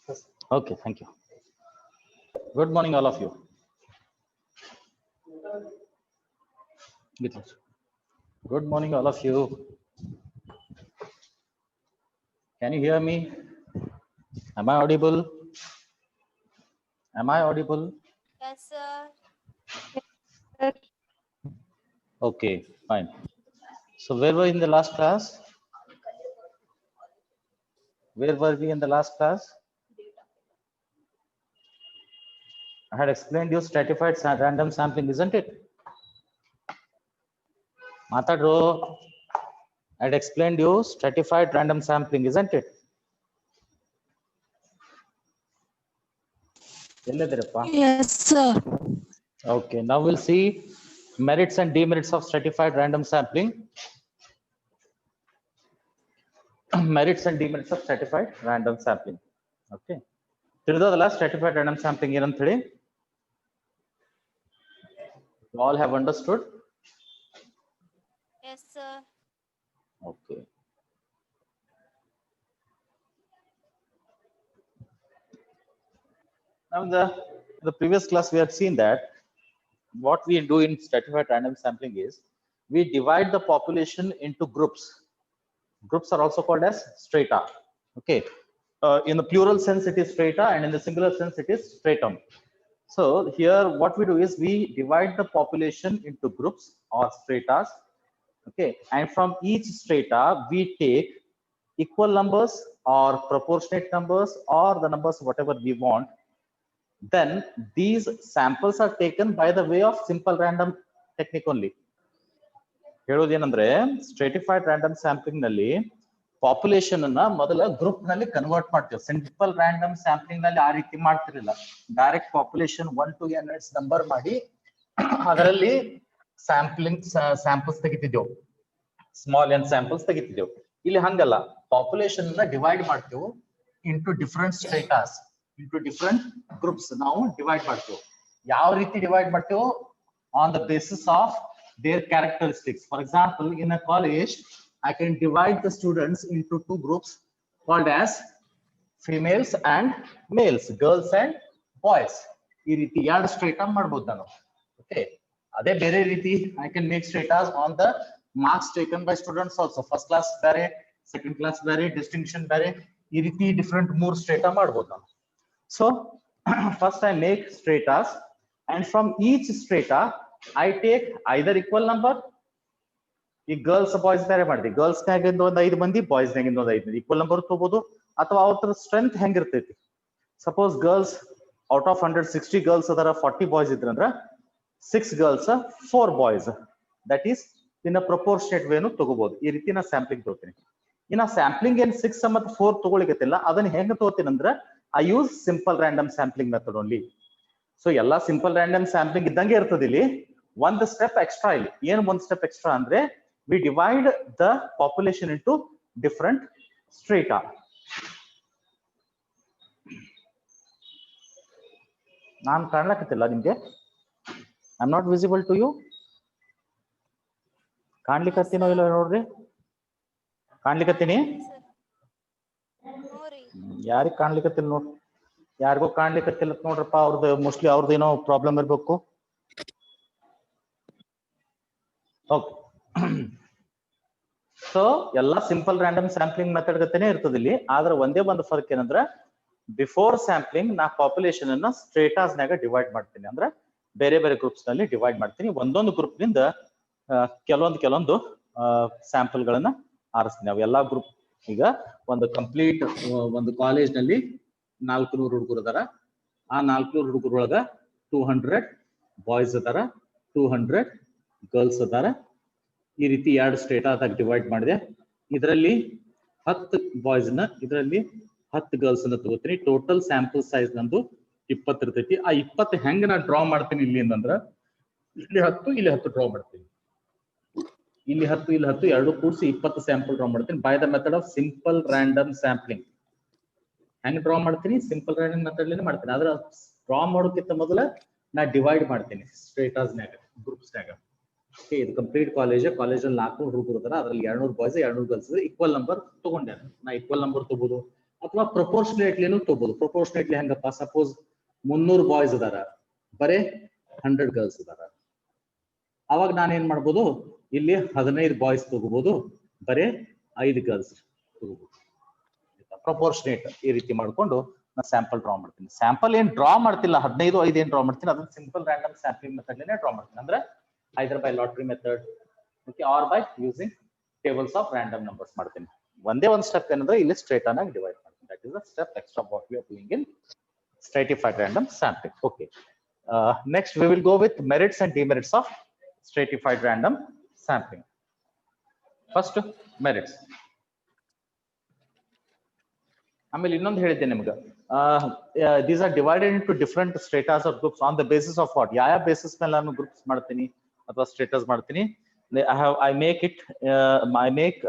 Okay, thank you. Good morning, all of you. Good morning, all of you. Can you hear me? Am I audible? Am I audible? Yes, sir. Okay, fine. So where were we in the last class? Where were we in the last class? I had explained you stratified random sampling, isn't it? Matadro, I had explained you stratified random sampling, isn't it? Yes, sir. Okay, now we'll see merits and demerits of stratified random sampling. Merits and demerits of stratified random sampling. Okay. ತಿಳಿದೋದಲ್ಲ stratified random sampling ಏನಂತ ಹೇಳಿ? You all have understood? Yes, sir. Okay. Now in the previous class we had seen that what we do in stratified random sampling is we divide the population into groups. Groups are also called as strata. Okay. In the plural sense it is strata, and in the singular sense it is stratum. So here what we do is we divide the population into groups or stratas. Okay, and from each strata we take equal numbers or proportionate numbers or the numbers whatever we want. Then these samples are taken by the way of simple random technique only. ಹೇಳೋದೇನಂದ್ರೆ stratified random sampling ನಲ್ಲಿ population ಅನ್ನ ಮೊದಲ group ನಲ್ಲಿ convert ಮಾಡ್ತೀವಿ. Simple random sampling ನಲ್ಲಿ ಆ ರೀತಿ ಮಾಡ್ತಿರಲಿಲ್ಲ. Direct population 1 to n number ಮಾಡಿ ಅದರಲ್ಲಿ ಸ್ಯಾಂಪಲ್ಸ್ ತೆಗಿತಿದ್ದೆವು, ಸ್ಮಾಲ್ ಎನ್ ಸ್ಯಾಂಪಲ್ಸ್ ತೆಗಿತಿದ್ದೆವು. ಇಲ್ಲಿ ಹಂಗಲ್ಲ, ಪಾಪ್ಯುಲೇಷನ್ ಅನ್ನ ಡಿವೈಡ್ ಮಾಡ್ತೀವಿ into different status, into different groups ನಾವು ಡಿವೈಡ್ ಮಾಡ್ತೀವಿ. ಯಾವ ರೀತಿ ಡಿವೈಡ್ ಮಾಡ್ತೀವಿ? On the basis of their characteristics. For example, in a college I can divide the students into two groups called as females and males, girls and boys. ಈ ರೀತಿ ಎರಡು ಸ್ಟ್ರೇಟಾ ಮಾಡಬಹುದು ನಾನು. Okay, ಅದೇ ಬೇರೆ ರೀತಿ I can make stratas on the marks taken by students also. First class ಬೇರೆ, second class ಬೇರೆ, distinction ಬೇರೆ, ಈ ರೀತಿ different ಮೂರು ಸ್ಟ್ರೇಟಾ ಮಾಡಬಹುದು ನಾನು. So first I make stratas, and from each strata I take either equal number. ಈ girls boys ಬೇರೆ ಮಾಡಿದ್ವಿ. ಗರ್ಲ್ಸ್ ನಾಗಿಂದ ಒಂದು 5 ಮಂದಿ, ಬಾಯ್ಸ್ ನಾಗಿಂದ ಒಂದು 5 ಮಂದಿ ಈಕ್ವಲ್ ನಂಬರ್ ತಗೋಬಹುದು. ಅಥವಾ ಅವ್ರ ಸ್ಟ್ರೆಂತ್ ಹೆಂಗಿರ್ತೈತಿ, suppose girls out of 160 girls ಅದರ 40 ಬಾಯ್ಸ್ ಇದ್ರಂದ್ರ 6 girls 4 boys, that is in a proportionate ವೇನು ತಗೋಬಹುದು. ಈ ರೀತಿ ನಾ ಸ್ಯಾಂಪ್ಲಿಂಗ್ ತಗೋತೀನಿ. ಇನ್ನ ಸ್ಯಾಂಪ್ಲಿಂಗ್ ಏನ್ 6 ಮತ್ತು 4 ತಗೊಳಿಕತ್ತಿಲ್ಲ, ಅದನ್ನ ಹೆಂಗ್ ತಗೋತೀನಿ ಅಂದ್ರ I use simple random sampling method only. So ಎಲ್ಲಾ ಸಿಂಪಲ್ ರ್ಯಾಂಡಮ್ ಸ್ಯಾಂಪ್ಲಿಂಗ್ ಇದ್ದಂಗೆ ಇರ್ತದೆ. ಇಲ್ಲಿ ಒಂದು ಸ್ಟೆಪ್ ಎಕ್ಸ್ಟ್ರಾ. ಇಲ್ಲಿ ಏನು ಒಂದು ಸ್ಟೆಪ್ ಎಕ್ಸ್ಟ್ರಾ ಅಂದ್ರೆ we divide the population into different strata. ನಾನು ಕಾಣ್ಲಕತ್ತಿಲ್ಲ ನಿಮ್ಗೆ? I am not visible to you. ಕಾಣ್ಲಿಕತ್ತೀನೋ ಇಲ್ಲ ನೋಡ್ರಿ. ಕಾಣ್ಲಿಕತ್ತೀನಿ? ಯಾರಿಗೆ ಕಾಣ್ಲಿಕತ್ತಿಲ್ಲ ನೋಡ್ರಿ. ಯಾರಿಗೋ ಕಾಣ್ಲಿಕತ್ತಿಲ್ಲ ನೋಡ್ರಪ್ಪ. ಅವ್ರದ್ದು ಮೋಸ್ಟ್ಲಿ ಅವ್ರದ್ದೇನೋ ಪ್ರಾಬ್ಲಮ್ ಇರ್ಬೇಕು. ಓಕೆ. ಸೊ ಎಲ್ಲ ಸಿಂಪಲ್ ರ್ಯಾಂಡಮ್ ಸ್ಯಾಂಪ್ಲಿಂಗ್ ಮೆಥಡ್ ಗತೆನೆ ಇರ್ತದೆ ಇಲ್ಲಿ. ಆದ್ರೆ ಒಂದೇ ಒಂದು ಫರ್ಕ್ ಏನಂದ್ರೆ ಬಿಫೋರ್ ಸ್ಯಾಂಪ್ಲಿಂಗ್ ನಾ ಪಾಪ್ಯುಲೇಷನ್ ಅನ್ನ ಸ್ಟ್ರೇಟಾಸ್ ನಾಗ ಡಿವೈಡ್ ಮಾಡ್ತೀನಿ. ಅಂದ್ರೆ ಬೇರೆ ಬೇರೆ ಗ್ರೂಪ್ಸ್ ನಲ್ಲಿ ಡಿವೈಡ್ ಮಾಡ್ತೀನಿ. ಒಂದೊಂದು ಗ್ರೂಪ್ ನಿಂದ ಕೆಲವೊಂದು ಸ್ಯಾಂಪಲ್ ಗಳನ್ನ ಆರಿಸ್ತೀನಿ. ಅವೆಲ್ಲಾ ಗ್ರೂಪ್ ಈಗ ಒಂದು ಕಂಪ್ಲೀಟ್ ಒಂದು ಕಾಲೇಜ್ ನಲ್ಲಿ 400 ಹುಡುಗರು ಅದಾರ. ಆ 400 ಹುಡುಗರೊಳಗ 200 ಬಾಯ್ಸ್ ಅದಾರ, 200 ಗರ್ಲ್ಸ್ ಅದಾರ. ಈ ರೀತಿ ಎರಡು ಸ್ಟೇಟಾದಾಗ ಡಿವೈಡ್ ಮಾಡಿದೆ. ಇದರಲ್ಲಿ 10 ಬಾಯ್ಸ್ ನ, ಇದರಲ್ಲಿ 10 ಗರ್ಲ್ಸ್ ನ ತಗೋತೀನಿ. ಟೋಟಲ್ ಸ್ಯಾಂಪಲ್ ಸೈಜ್ ನಂದು 20 ಇರ್ತೈತಿ. ಆ 20 ಹೆಂಗ್ ನಾ ಡ್ರಾ ಮಾಡ್ತೀನಿ ಇಲ್ಲಿ ಅಂತಂದ್ರ ಇಲ್ಲಿ 10 ಇಲ್ಲಿ 10 ಡ್ರಾ ಮಾಡ್ತೀನಿ. ಇಲ್ಲಿ 10 ಇಲ್ಲಿ 10 ಎರಡು ಕೂಡಿಸಿ 20 ಸ್ಯಾಂಪಲ್ ಡ್ರಾ ಮಾಡ್ತೀನಿ by the method of simple random sampling. ಹೆಂಗ್ ಡ್ರಾ ಮಾಡ್ತೀನಿ? ಸಿಂಪಲ್ ರ್ಯಾಂಡಮ್ ಮೆಥಡ್ ಮಾಡ್ತೀನಿ. ಆದ್ರೆ ಡ್ರಾ ಮಾಡೋಕ್ಕಿಂತ ಮೊದಲ ನಾ ಡಿವೈಡ್ ಮಾಡ್ತೀನಿ ಸ್ಟೇಟಾಸ್ನಾಗ, ಗ್ರೂಪ್ಸ್ನಾಗ. ಇದು ಕಂಪ್ಲೀಟ್ ಕಾಲೇಜ್ ಅಲ್ಲಿ 400 ಹುಡುಗರು ಇದಾರೆ. ಅದ್ರಲ್ಲಿ 200 ಬಾಯ್ಸ್ 200 ಗರ್ಲ್ಸ್ ಈಕ್ವಲ್ ನಂಬರ್ ತಗೊಂಡೆ. ನಾ ಈಕ್ವಲ್ ನಂಬರ್ ತಗೋದು ಅಥವಾ ಪ್ರಪೋರ್ಷನೇಟ್ಲಿನೂ ತಗೋಬಹುದು. ಪ್ರಪೋರ್ಷನೇಟ್ಲಿ ಹೆಂಗಪ್ಪ, ಸಪೋಸ್ 300 ಬಾಯ್ಸ್ ಅದಾರ, ಬರೇ 100 ಗರ್ಲ್ಸ್ ಅದಾರ, ಅವಾಗ ನಾನು ಏನ್ ಮಾಡ್ಬೋದು, ಇಲ್ಲಿ 15 ಬಾಯ್ಸ್ ತಗೋಬಹುದು, ಬರೇ 5 ಗರ್ಲ್ಸ್ ತಗೋಬಹುದು. ಪ್ರಪೋರ್ಷನೇಟ್ ಈ ರೀತಿ ಮಾಡ್ಕೊಂಡು ನಾನು ಸ್ಯಾಂಪಲ್ ಡ್ರಾ ಮಾಡ್ತೀನಿ. ಸ್ಯಾಂಪಲ್ ಏನ್ ಡ್ರಾ ಮಾಡ್ತಿಲ್ಲ, 15 5 ಏನ್ ಡ್ರಾ ಮಾಡ್ತೀನಿ, ಅದನ್ನ simple random sampling method draw ಮಾಡ್ತೀನಿ. ಅಂದ್ರೆ either by lottery method, okay, or by using tables of random numbers ಮಾಡ್ತೀನಿ. ಒಂದೇ ಒಂದು ಸ್ಟೆಪ್ ಏನಂದ್ರೆ ಇಲ್ಲಿ ಸ್ಟ್ರೇಟ್ ಆಗಿ ಡಿವೈಡ್ ಮಾಡ್ತೀನಿ. That is the step extra what we are doing in stratified random sampling. Okay. Next, we will go with merits and demerits of stratified random sampling. First, merits. ಆಮೇಲೆ ಇನ್ನೊಂದು ಹೇಳಿದ್ದೆ ನಿಮ್ಗೆ, these are divided into different stratas or groups on the basis of what? ಯಾವ basis ಮೇಲೆ ನಾನು groups ಮಾಡ್ತೀನಿ ಅಥವಾ status ಮಾಡ್ತೀನಿ. I make it, I make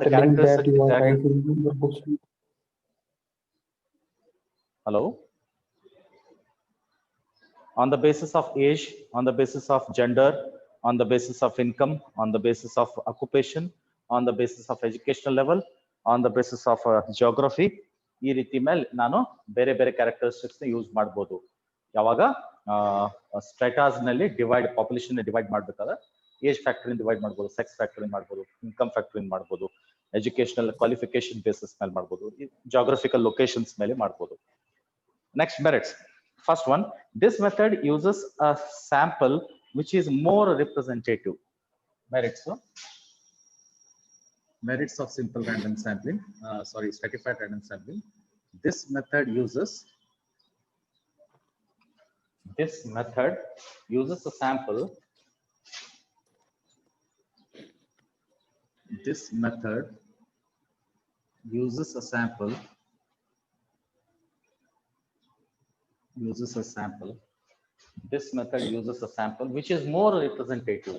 the characters. Hello. On the basis of age, on the basis of gender, on the basis of income, on the basis of occupation, on the basis of educational level, on the basis of geography, ಈ ರೀತಿ ಮೇಲೆ ನಾನು ಬೇರೆ ಬೇರೆ characteristics use ಮಾಡಬಹುದು. ಯಾವಾಗ ಸ್ಟ್ರೇಟಾಸ್ ನಲ್ಲಿ divide, population divide ಮಾಡಬೇಕಾದ್ರೆ ಏಜ್ ಫ್ಯಾಕ್ಟರ್ ಡಿವೈಡ್ ಮಾಡಬಹುದು, ಸೆಕ್ಸ್ ಫ್ಯಾಕ್ಟರ್ ಮಾಡಬಹುದು, ಇನ್ಕಮ್ ಫ್ಯಾಕ್ಟರ್ ಮಾಡಬಹುದು, ಎಜುಕೇಶನಲ್ ಕ್ವಾಲಿಫಿಕೇಶನ್ ಬೇಸಿಸ್ ಮೇಲೆ ಮಾಡಬಹುದು, ಜಾಗ್ರಫಿಕಲ್ ಲೊಕೇಶನ್ಸ್ ಮೇಲೆ ಮಾಡಬಹುದು. Next, merits. First one, this method uses a sample which is more representative. Merits. Merits of simple random sampling, stratified random sampling. This method uses a sample. This method uses a sample which is more representative.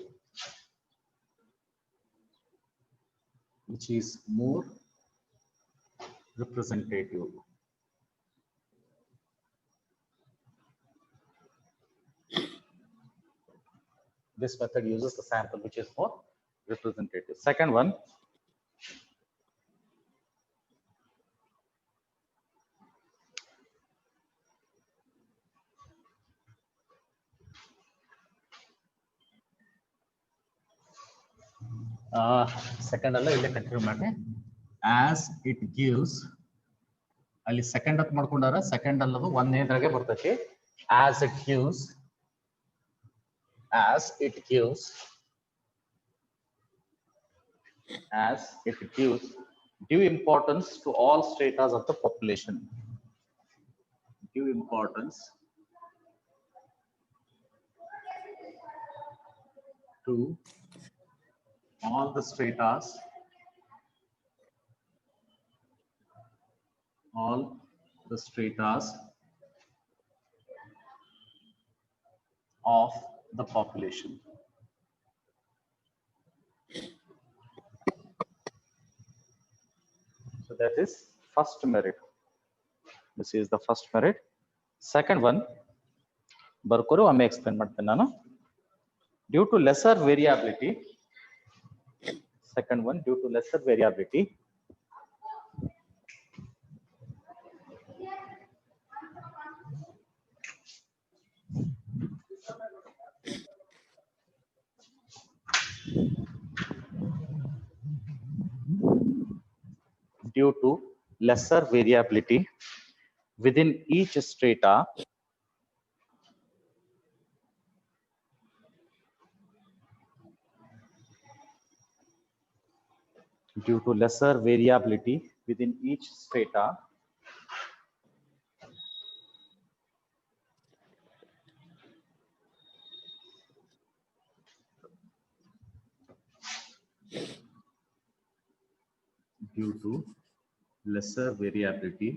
This method uses a sample which is more representative. Second one, second alla ille continue ಮಾಡಿ, as it gives, ಅಲ್ಲಿ second ಅಂತ ಮಾಡ್ಕೊಂಡಾರ, second ಅನ್ನೋದು ಒಂದನೇದ್ರಾಗೆ ಬರ್ತೈತಿ. as it gives due importance to all stratas of the population. Due importance to all the stratas of the population. So that is first merit. This is the first merit. Second one, ಬರ್ಕೋರು ಒಮ್ಮೆ explain ಮಾಡ್ತೇನೆ ನಾನು. Due to lesser variability, second one, due to lesser variability, within each strata, due to lesser variability within each strata, due to lesser variability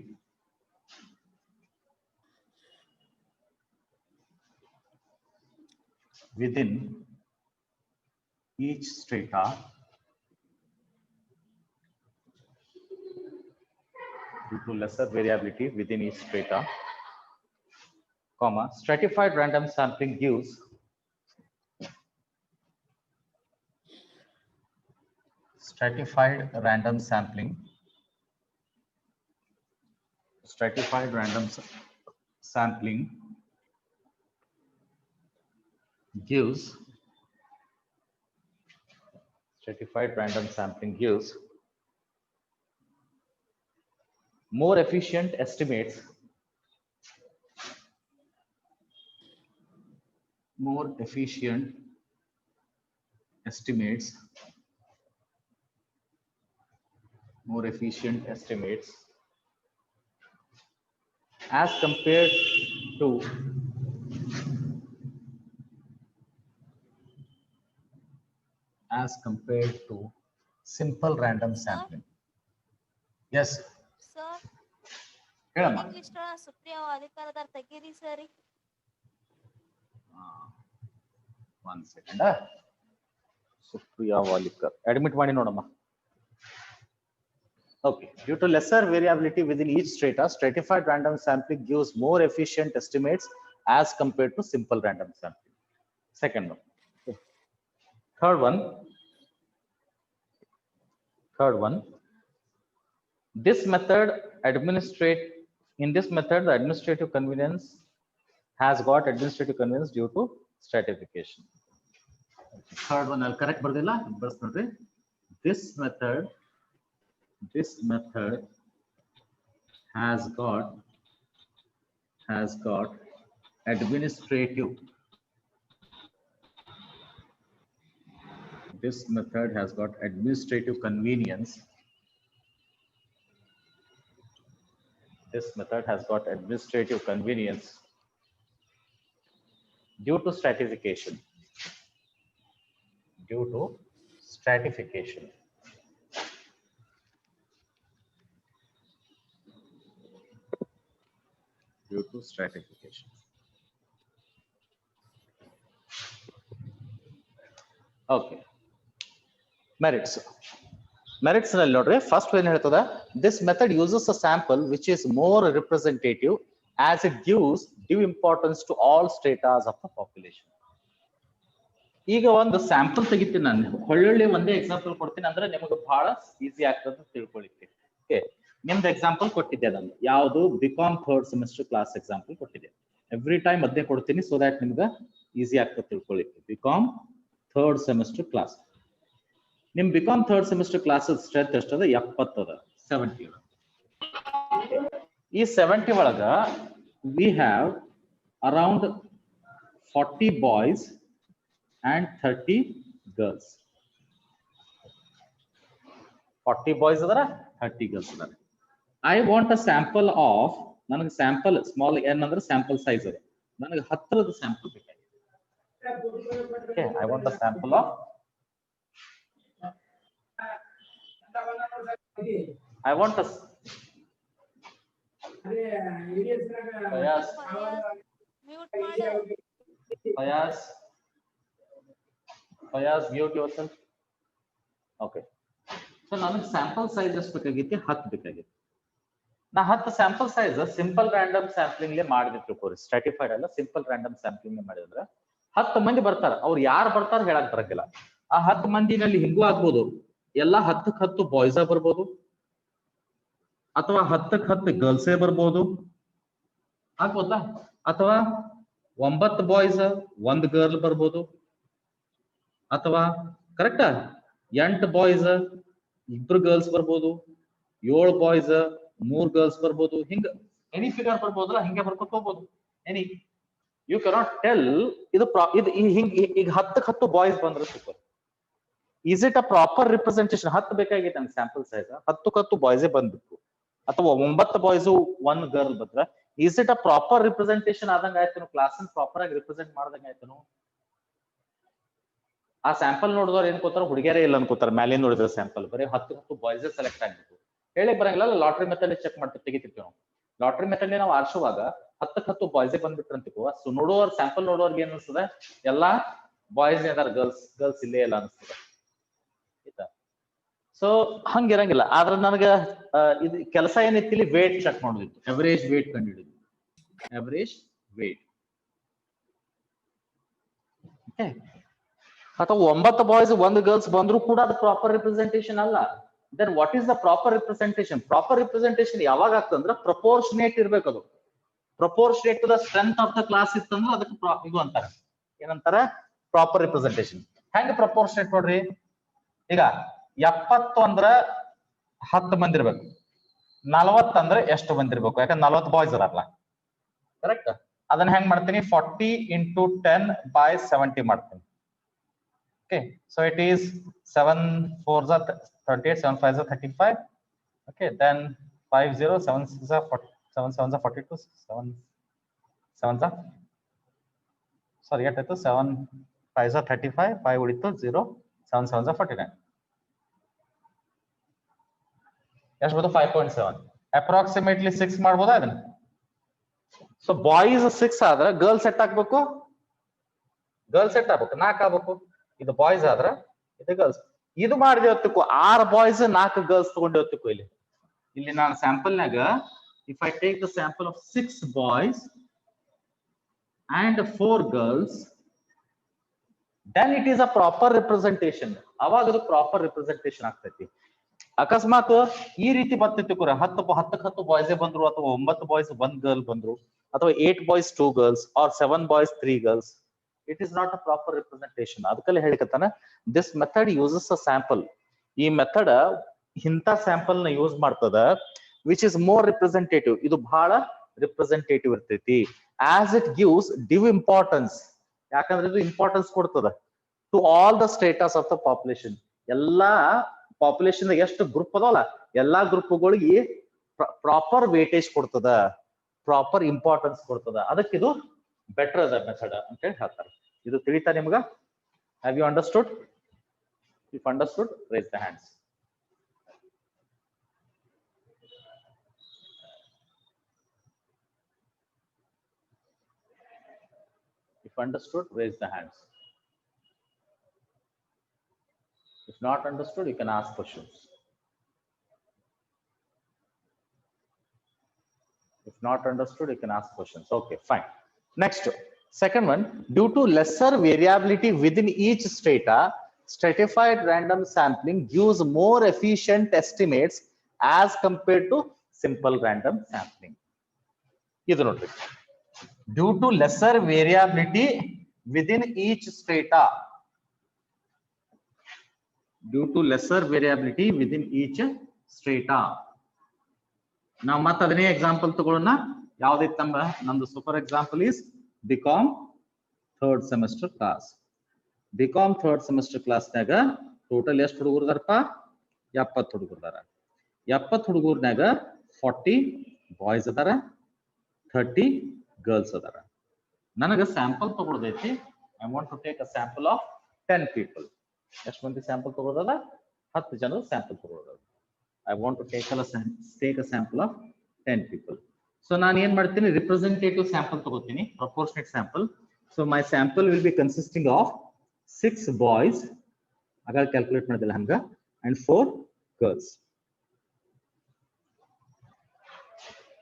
within each strata, due to lesser variability within each strata, comma, stratified random sampling gives stratified random sampling gives more efficient estimates as compared to simple random sampling. Yes, Sir, ಹೇಳಮ್ಮ. waiting list ಒಳಗ ಸುಪ್ರಿಯಾ ವಾಲಿಕರ್ದಾರ ತೆಗೀರಿ ಸರಿ. One second. Supriya Walikar. Admit ಮಾಡಿ ನೋಡಮ್ಮ. Okay. Due to lesser variability within each strata, stratified random sampling gives more efficient estimates as compared to simple random sampling. Second one. Okay. Third one. This method the administrative convenience has got administrative convenience due to stratification. Third one, I'll correct bardilla. This method has got administrative. This method has got administrative convenience. Due to stratification. Okay. Merits ನಲ್ಲಿ ನೋಡ್ರಿ first ಏನ್ ಹೇಳ್ತದ, this method uses a sample which is more representative as it gives due importance to all stratas of the population. ಈಗ ಒಂದು sample ತೆಗಿತೀನಿ ನಾನು, ಒಳ್ಳೊಳ್ಳೆ ಒಂದೇ ಎಕ್ಸಾಂಪಲ್ ಕೊಡ್ತೀನಿ ಅಂದ್ರೆ ನಿಮಗೆ ಬಹಳ ಈಸಿ ಆಗ್ತದೆ ತಿಳ್ಕೊಳ್ಳಿಕ್ಕೆ. ಓಕೆ, ನಿಮ್ದು ಎಕ್ಸಾಂಪಲ್ ಕೊಟ್ಟಿದ್ದೆ ನಾನು, ಯಾವುದು BCom third semester class example ಕೊಟ್ಟಿದ್ದೆ. ಎವ್ರಿ ಟೈಮ್ ಅದೇ ಕೊಡ್ತೀನಿ ಸೊ ದಟ್ ನಿಮ್ಗೆ ಈಸಿ ಆಗ್ತದೆ ತಿಳ್ಕೊಳ್ಳಿಕ್ಕೆ. ಬಿಕಾಮ್ ಥರ್ಡ್ ಸೆಮಿಸ್ಟರ್ ಕ್ಲಾಸ್, ನಿಮ್ BCom third semester class strength ಎಷ್ಟದ? 70 ಅದ, 70. ಈ 70 ಒಳಗ we have around 40 boys and 30 girls. 40 boys adara, 30 girls adara. I want a sample of, ನನಗೆ ಸ್ಯಾಂಪಲ್ ಸ್ಮಾಲ್ n ಅಂದ್ರೆ ಸ್ಯಾಂಪಲ್ ಸೈಜ್ ಅದು, ನನಗೆ 10ರದ ಸ್ಯಾಂಪಲ್ ಬೇಕಾಗಿದೆ. Okay, I want a sample of Fayaz, mute yourself. Okay. So ನನಗೆ sample size ಎಷ್ಟು ಬೇಕಾಗಿತ್ತು? 10 ಬೇಕಾಗಿತ್ತು. ನಾ 10 sample size simple random sampling ಮಾಡಿದ್ರೆ ತಿಳ್ಕೊರಿ, ಸ್ಟ್ರಾಟಿಫೈಡ್ ಅಲ್ಲ ಸಿಂಪಲ್ ರ್ಯಾಂಡಮ್ ಸ್ಯಾಂಪ್ಲಿಂಗ್ ಮಾಡಿದ್ರೆ 10 ಮಂದಿ ಬರ್ತಾರ. ಅವ್ರು ಯಾರು ಬರ್ತಾರ ಹೇಳಕ್ ಬರಂಗಿಲ್ಲ. ಆ 10 ಮಂದಿನಲ್ಲಿ ಹಿಂಗೂ ಆಗ್ಬೋದು, ಎಲ್ಲ 10ಕ್ಕೆ 10 ಬಾಯ್ಸ್ ಬರ್ಬೋದು, ಅಥವಾ 10ಕ್ಕೆ 10 ಗರ್ಲ್ಸೇ ಬರ್ಬೋದು, ಆಗ್ಬೋದಾ? ಅಥವಾ 9 ಬಾಯ್ಸ್ 1 ಗರ್ಲ್ ಬರ್ಬೋದು, ಅಥವಾ ಕರೆಕ್ಟಾ 8 ಬಾಯ್ಸ್ 2 ಗರ್ಲ್ಸ್ ಬರ್ಬೋದು, 7 ಬಾಯ್ಸ್ 3 ಗರ್ಲ್ಸ್ ಬರ್ಬೋದು. ಹಿಂಗ ಎನಿ ಫಿಗರ್ ಬರ್ಬೋದಲ್ಲ, ಹಿಂಗೆ ಬರ್ಕೊತ ಹೋಗ್ಬೋದು. ಎನಿ ಯು ಕೆನಾಟ್ ಟೆಲ್ ಇದು ಹಿಂಗ. ಈಗ 10ಕ್ಕೆ 10 ಬಾಯ್ಸ್ ಬಂದ್ರೆ super. Is it a proper representation? 10 ಬೇಕಾಗಿತ್ತು ನಂಗೆ ಸ್ಯಾಂಪಲ್ ಸೈಜ್, 10ಕ್ಕೆ 10 ಬಾಯ್ಸೇ ಬಂದ್ಬಿಟ್ಟು, ಅಥವಾ 9 ಬಾಯ್ಸ್ 1 ಗರ್ಲ್ ಬಂದ್ರ is it a proper representation ಆದಂಗ ಆಯ್ತು? ಕ್ಲಾಸ್ ಪ್ರಾಪರ್ ಆಗಿ ರಿಪ್ರೆಸೆಂಟ್ ಮಾಡ್ದಂಗ ಆಯ್ತು? ಆ ಸ್ಯಾಂಪಲ್ ನೋಡಿದವ್ರು ಏನ್ ಕೂತಾರ, ಹುಡುಗಿಯರೇ ಇಲ್ಲ ಅನ್ಕೋತಾರ. ಮೇಲೆ ನೋಡಿದ್ರೆ ಸ್ಯಾಂಪಲ್ ಬರೀ 10 ಬಾಯ್ಸ್ ಸೆಲೆಕ್ಟ್ ಆಗ್ಬೇಕು. ಹೇಳಿ ಬರಂಗಿಲ್ಲ, ಲಾಟ್ರಿ ಮೆಥಡ್ ಚೆಕ್ ಮಾಡ್ತೀವಿ, ತೆಗಿತಿರ್ತೀವಿ ನಾವು. ಲಾಟ್ರಿ ಮೆಥಡ್ ನಾವು ಆರಿಸುವಾಗ 10ಕ್ಕೆ 10 ಬಾಯ್ಸ್ ಬಂದ್ಬಿಟ್ರು ಅಂತಿಕೋ, ಸೊ ನೋಡುವವ್ರು ಸ್ಯಾಂಪಲ್ ನೋಡುವವ್ರಿಗೆ ಏನ್ ಅನ್ಸ್ತದೆ, ಎಲ್ಲಾ ಬಾಯ್ಸ್ ಇದಾರೆ, ಗರ್ಲ್ಸ್ ಇಲ್ಲೇ ಇಲ್ಲ ಅನ್ಸ್ತದೆ. ಆಯ್ತಾ? ಸೊ ಹಂಗಿರಂಗಿಲ್ಲ. ಆದ್ರೆ ನನಗೆ ಇದು ಕೆಲಸ ಏನಿತ್ತು, ಇಲ್ಲಿ ವೇಟ್ ಚೆಕ್ ಮಾಡೋದಿತ್ತು, ಎವರೇಜ್ ವೇಟ್ ಕಂಡುಹಿಡಿದು, ಎವರೇಜ್ ವೇಟ್. ಅಥವಾ 9 ಬಾಯ್ಸ್ 1 ಗರ್ಲ್ಸ್ ಬಂದ್ರು ಕೂಡ ಅದು ಪ್ರಾಪರ್ ರಿಪ್ರೆಸೆಂಟೇಷನ್ ಅಲ್ಲ. then what is the proper representation? Proper representation ಯಾವಾಗ ಆಗ್ತದೆ ಅಂದ್ರೆ ಪ್ರಪೋರ್ಷನೇಟ್ ಇರ್ಬೇಕು. ಅದು proportionate to the strength of the class ಇತ್ತಂದ್ರೆ ಅದಕ್ಕೆ ಇದು ಅಂತಾರೆ, ಏನಂತಾರೆ, ಪ್ರಾಪರ್ ರಿಪ್ರೆಸೆಂಟೇಷನ್. ಹೆಂಗ ಪ್ರಪೋರ್ಷನೇಟ್ ನೋಡ್ರಿ, ಈಗ 70 ಅಂದ್ರ 10 ಮಂದಿ ಇರ್ಬೇಕು, 40 ಅಂದ್ರೆ ಎಷ್ಟು ಮಂದಿ ಇರ್ಬೇಕು, ಯಾಕಂದ್ರೆ 40 ಬಾಯ್ಸ್ ಅದಾರಲ್ಲ, ಕರೆಕ್ಟ್. ಅದನ್ನ ಹೆಂಗ್ ಮಾಡ್ತೀನಿ, 40 into 10 by 70 ಮಾಡ್ತೀನಿ. Okay, so it is 7 4s are 38, 7 5s are 35. Okay, then 5 0 7 6 are 40, 7 7s are 42, 7 7s are, sorry, at 7 5s are 35, 5 ಉಳಿತು 0, 7 7s are 49. ಎಷ್ಟು ಬರುತ್ತೆ, 5.7. ಅಪ್ರಾಕ್ಸಿಮೇಟ್ಲಿ 6 ಮಾಡ್ಬೋದಾ ಅದನ್ನ? ಸೊ ಬಾಯ್ಸ್ 6 ಆದ್ರೆ ಗರ್ಲ್ಸ್ ಸೆಟ್ ಆಗ್ಬೇಕು, ಗರ್ಲ್ಸ್ ಸೆಟ್ ಆಗ್ಬೇಕು, 4 ಆಗ್ಬೇಕು. ಇದು ಬಾಯ್ಸ್ ಆದ್ರ ಇದು ಗರ್ಲ್ಸ್. ಇದು ಮಾಡಿದೆ ಹೊತ್ತಕ್ಕೂ 6 ಬಾಯ್ಸ್ 4 ಗರ್ಲ್ಸ್ ತಗೊಂಡೆ ಹೊತ್ತಕ್ಕೂ ಇಲ್ಲಿ ನಾನು ಸ್ಯಾಂಪಲ್ನಾಗ if I take the sample of 6 boys and 4 girls, then it is a proper representation. ಅವಾಗ ಅದು ಪ್ರಾಪರ್ ರಿಪ್ರೆಸೆಂಟೇಷನ್ ಆಗ್ತೈತಿ. ಅಕಸ್ಮಾತ್ ಈ ರೀತಿ ಬರ್ತಿತ್ತು ಕೂಡ 10 ಬಾಯ್ಸ್ ಬಂದ್ರು, ಅಥವಾ 9 ಬಾಯ್ಸ್ 1 ಗರ್ಲ್ ಬಂದ್ರು, ಅಥವಾ 8 boys 2 girls are 7 boys 3 girls, it is not a proper representation. ಅದಕ್ಕಲ್ಲಿ ಹೇಳಿಕತ್ತಾನ, this method uses a sample. ಈ ಮೆಥಡ್ ಇಂಥ ಸ್ಯಾಂಪಲ್ ನ ಯೂಸ್ ಮಾಡ್ತದ which is more representative. ಇದು ಬಹಳ ರಿಪ್ರೆಸೆಂಟೇಟಿವ್ ಇರ್ತೈತಿ. as it gives due importance, ಯಾಕಂದ್ರೆ ಇದು ಇಂಪಾರ್ಟೆನ್ಸ್ ಕೊಡ್ತದ to all the status of the population. ಎಲ್ಲಾ ಪಾಪ್ಯುಲೇಷನ್ ಎಷ್ಟು ಗ್ರೂಪ್ ಅದಾವಲ್ಲ, ಎಲ್ಲಾ ಗ್ರೂಪ್ಗಳಿಗೆ ಪ್ರಾಪರ್ ವೇಟೇಜ್ ಕೊಡ್ತದ, ಪ್ರಾಪರ್ ಇಂಪಾರ್ಟೆನ್ಸ್ ಕೊಡ್ತದ. ಅದಕ್ಕೆ ಇದು ಬೆಟರ್ ಅದ ಮೆಥಡ್ ಅಂತ ಹೇಳಿ ಹೇಳ್ತಾರೆ. ಇದು ತಿಳಿತಾ ನಿಮ್ಗ? Have you understood? If understood, raise the hands. If understood, raise the hands. If not understood, you can ask questions. If not understood, you can ask questions. Okay, fine. Next, second one, due to lesser variability within each strata, stratified random sampling gives more efficient estimates as compared to simple random sampling. Idu nodri. Due to lesser variability within each strata, due to lesser variability within each strata. ನಾವು ಮತ್ತೆ ಅದನ್ನೇ example ತಗೊಳ್ಳೋಣ. ಯಾವ್ದಿತ್ತಂಬ ನಮ್ದು super example is BCom third semester class. BCom third semester ಕ್ಲಾಸ್ನಾಗ total ಎಷ್ಟು ಹುಡುಗರು ಅದಾರಪ್ಪ? 70 ಹುಡುಗರು ಅದಾರ. 70 ಹುಡುಗರ್ನಾಗ 40 ಬಾಯ್ಸ್ ಅದಾರ, 30 ಗರ್ಲ್ಸ್ ಅದಾರ. ನನಗೆ ಸ್ಯಾಂಪಲ್ ತಗೊಳ್ಳೋದೈತಿ. I want to take a sample of 10 people. ಎಷ್ಟು ಮಂದಿ ಸ್ಯಾಂಪಲ್ ತಗೊಳ್ಳೋದಲ್ಲ? 10 ಜನ ಸ್ಯಾಂಪಲ್ ತಗೊಳ್ಳೋದಲ್ಲ. I want to take a sample of 10 people. So ನಾನು ಏನ್ ಮಾಡ್ತೀನಿ, ರಿಪ್ರೆಸೆಂಟೇಟಿವ್ ಸ್ಯಾಂಪಲ್ ತಗೋತೀನಿ, proportionate sample. So my sample will be consisting of 6 boys, ಆಗ ಕ್ಯಾಲ್ಕುಲೇಟ್ ಮಾಡಿದಿಲ್ಲ ಹಂಗ, and 4 girls.